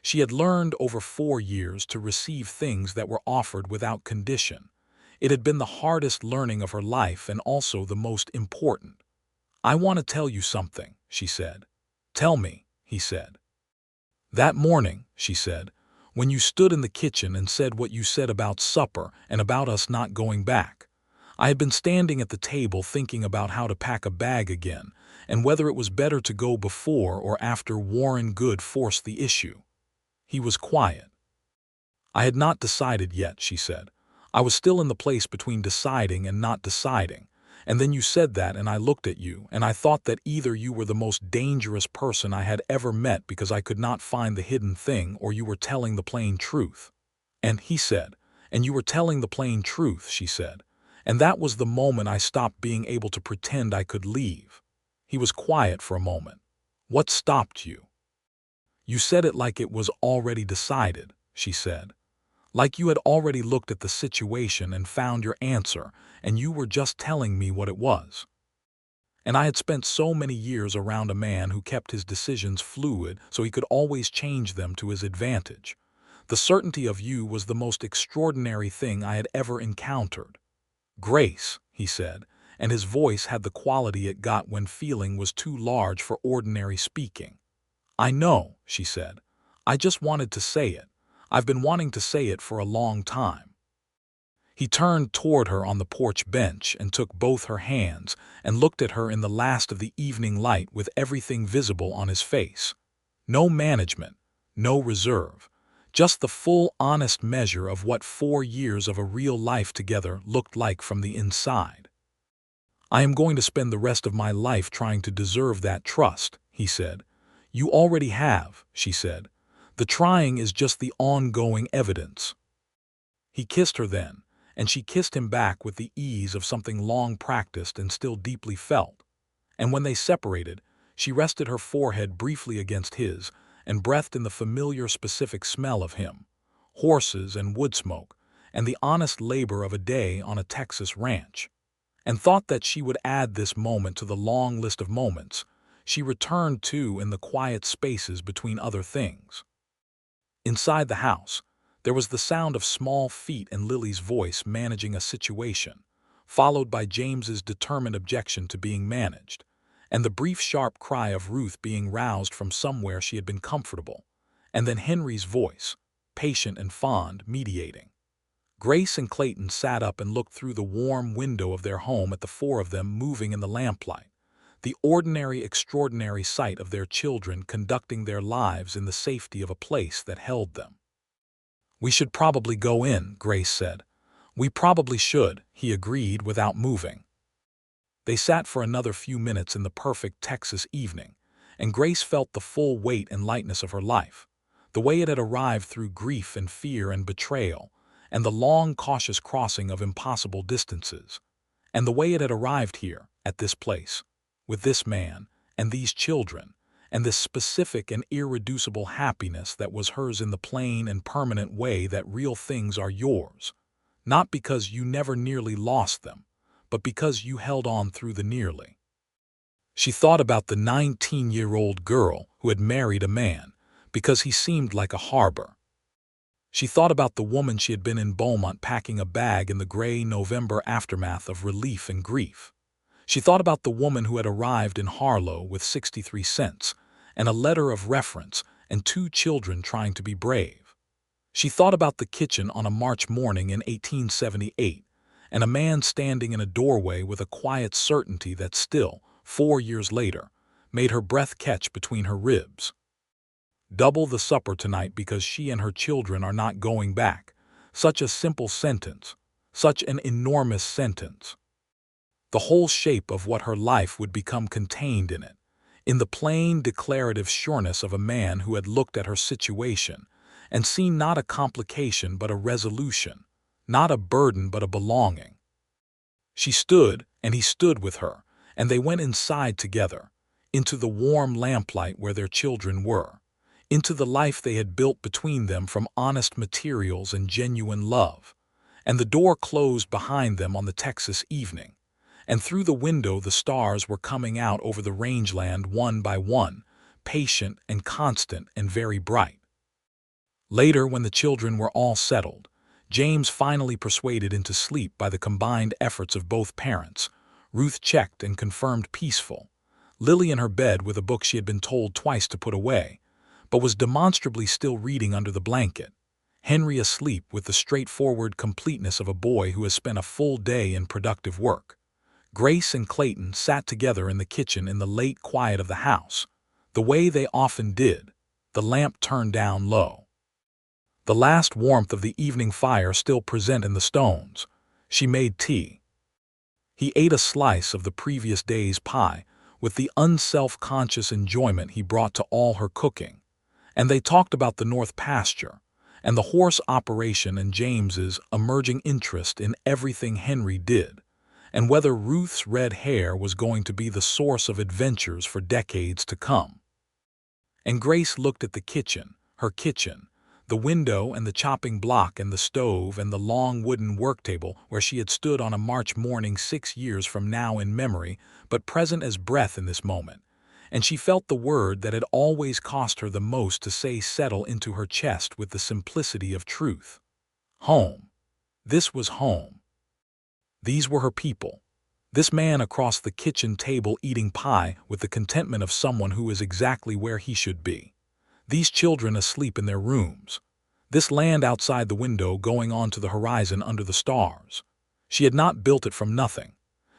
Speaker 1: She had learned over 4 years to receive things that were offered without condition. It had been the hardest learning of her life and also the most important. I want to tell you something, she said. Tell me, he said. That morning, she said, When you stood in the kitchen and said what you said about supper and about us not going back. I had been standing at the table thinking about how to pack a bag again, and whether it was better to go before or after Warren Good forced the issue. He was quiet. I had not decided yet, she said. I was still in the place between deciding and not deciding. And then you said that, and I looked at you, and I thought that either you were the most dangerous person I had ever met because I could not find the hidden thing, or you were telling the plain truth. And he said, and you were telling the plain truth, she said. And that was the moment I stopped being able to pretend I could leave. He was quiet for a moment. What stopped you? You said it like it was already decided, she said. Like you had already looked at the situation and found your answer, and you were just telling me what it was. And I had spent so many years around a man who kept his decisions fluid so he could always change them to his advantage. The certainty of you was the most extraordinary thing I had ever encountered. Grace, he said, and his voice had the quality it got when feeling was too large for ordinary speaking. I know, she said. I just wanted to say it. I've been wanting to say it for a long time. He turned toward her on the porch bench and took both her hands and looked at her in the last of the evening light with everything visible on his face. No management, no reserve, just the full honest measure of what 4 years of a real life together looked like from the inside. I am going to spend the rest of my life trying to deserve that trust, he said. You already have, she said. The trying is just the ongoing evidence. He kissed her then, and she kissed him back with the ease of something long practiced and still deeply felt. And when they separated, she rested her forehead briefly against his and breathed in the familiar specific smell of him, horses and wood smoke, and the honest labor of a day on a Texas ranch, and thought that she would add this moment to the long list of moments she returned to in the quiet spaces between other things. Inside the house, there was the sound of small feet and Lily's voice managing a situation, followed by James's determined objection to being managed, and the brief sharp cry of Ruth being roused from somewhere she had been comfortable, and then Henry's voice, patient and fond, mediating. Grace and Clayton sat up and looked through the warm window of their home at the four of them moving in the lamplight, the ordinary, extraordinary sight of their children conducting their lives in the safety of a place that held them. We should probably go in, Grace said. We probably should, he agreed without moving. They sat for another few minutes in the perfect Texas evening, and Grace felt the full weight and lightness of her life, the way it had arrived through grief and fear and betrayal, and the long, cautious crossing of impossible distances, and the way it had arrived here, at this place, with this man, and these children, and this specific and irreducible happiness that was hers in the plain and permanent way that real things are yours, not because you never nearly lost them, but because you held on through the nearly. She thought about the 19-year-old girl who had married a man because he seemed like a harbor. She thought about the woman she had been in Beaumont packing a bag in the gray November aftermath of relief and grief. She thought about the woman who had arrived in Harlow with 63 cents and a letter of reference and 2 children trying to be brave. She thought about the kitchen on a March morning in 1878 and a man standing in a doorway with a quiet certainty that still, 4 years later, made her breath catch between her ribs. Double the supper tonight because she and her children are not going back. Such a simple sentence, such an enormous sentence. The whole shape of what her life would become contained in it, in the plain declarative sureness of a man who had looked at her situation and seen not a complication but a resolution, not a burden but a belonging. She stood, and he stood with her, and they went inside together, into the warm lamplight where their children were, into the life they had built between them from honest materials and genuine love, and the door closed behind them on the Texas evening. And through the window the stars were coming out over the rangeland one by one, patient and constant and very bright. Later, when the children were all settled, James finally persuaded into sleep by the combined efforts of both parents, Ruth checked and confirmed peaceful, Lily in her bed with a book she had been told twice to put away, but was demonstrably still reading under the blanket, Henry asleep with the straightforward completeness of a boy who has spent a full day in productive work. Grace and Clayton sat together in the kitchen in the late quiet of the house, the way they often did, the lamp turned down low. The last warmth of the evening fire still present in the stones. She made tea. He ate a slice of the previous day's pie with the unself-conscious enjoyment he brought to all her cooking, and they talked about the North Pasture and the horse operation and James's emerging interest in everything Henry did, and whether Ruth's red hair was going to be the source of adventures for decades to come. And Grace looked at the kitchen, her kitchen, the window and the chopping block and the stove and the long wooden work table where she had stood on a March morning 6 years from now in memory, but present as breath in this moment. And she felt the word that had always cost her the most to say settle into her chest with the simplicity of truth. Home. This was home. These were her people. This man across the kitchen table eating pie with the contentment of someone who is exactly where he should be. These children asleep in their rooms. This land outside the window going on to the horizon under the stars. She had not built it from nothing.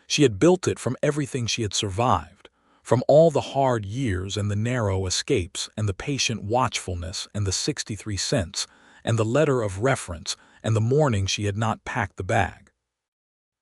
Speaker 1: She had built it from everything she had survived, from all the hard years and the narrow escapes and the patient watchfulness and the 63 cents and the letter of reference and the morning she had not packed the bag.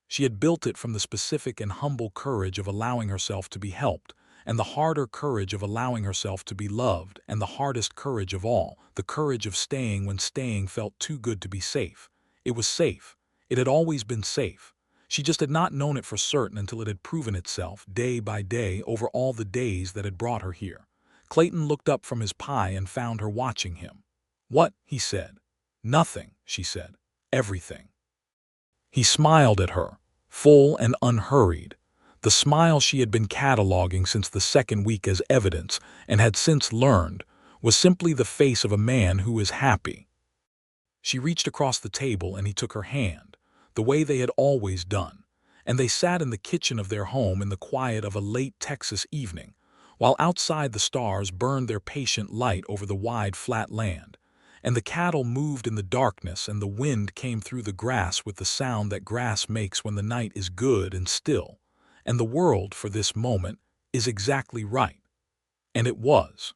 Speaker 1: She had built it from the specific and humble courage of allowing herself to be helped, and the harder courage of allowing herself to be loved, and the hardest courage of all, the courage of staying when staying felt too good to be safe. It was safe. It had always been safe. She just had not known it for certain until it had proven itself, day by day, over all the days that had brought her here. Clayton looked up from his pie and found her watching him. "What?" he said. "Nothing," she said. "Everything." He smiled at her, full and unhurried. The smile she had been cataloging since the second week as evidence, and had since learned, was simply the face of a man who is happy. She reached across the table and he took her hand, the way they had always done, and they sat in the kitchen of their home in the quiet of a late Texas evening, while outside the stars burned their patient light over the wide flat land, and the cattle moved in the darkness and the wind came through the grass with the sound that grass makes when the night is good and still. And the world, for this moment, is exactly right. And it was.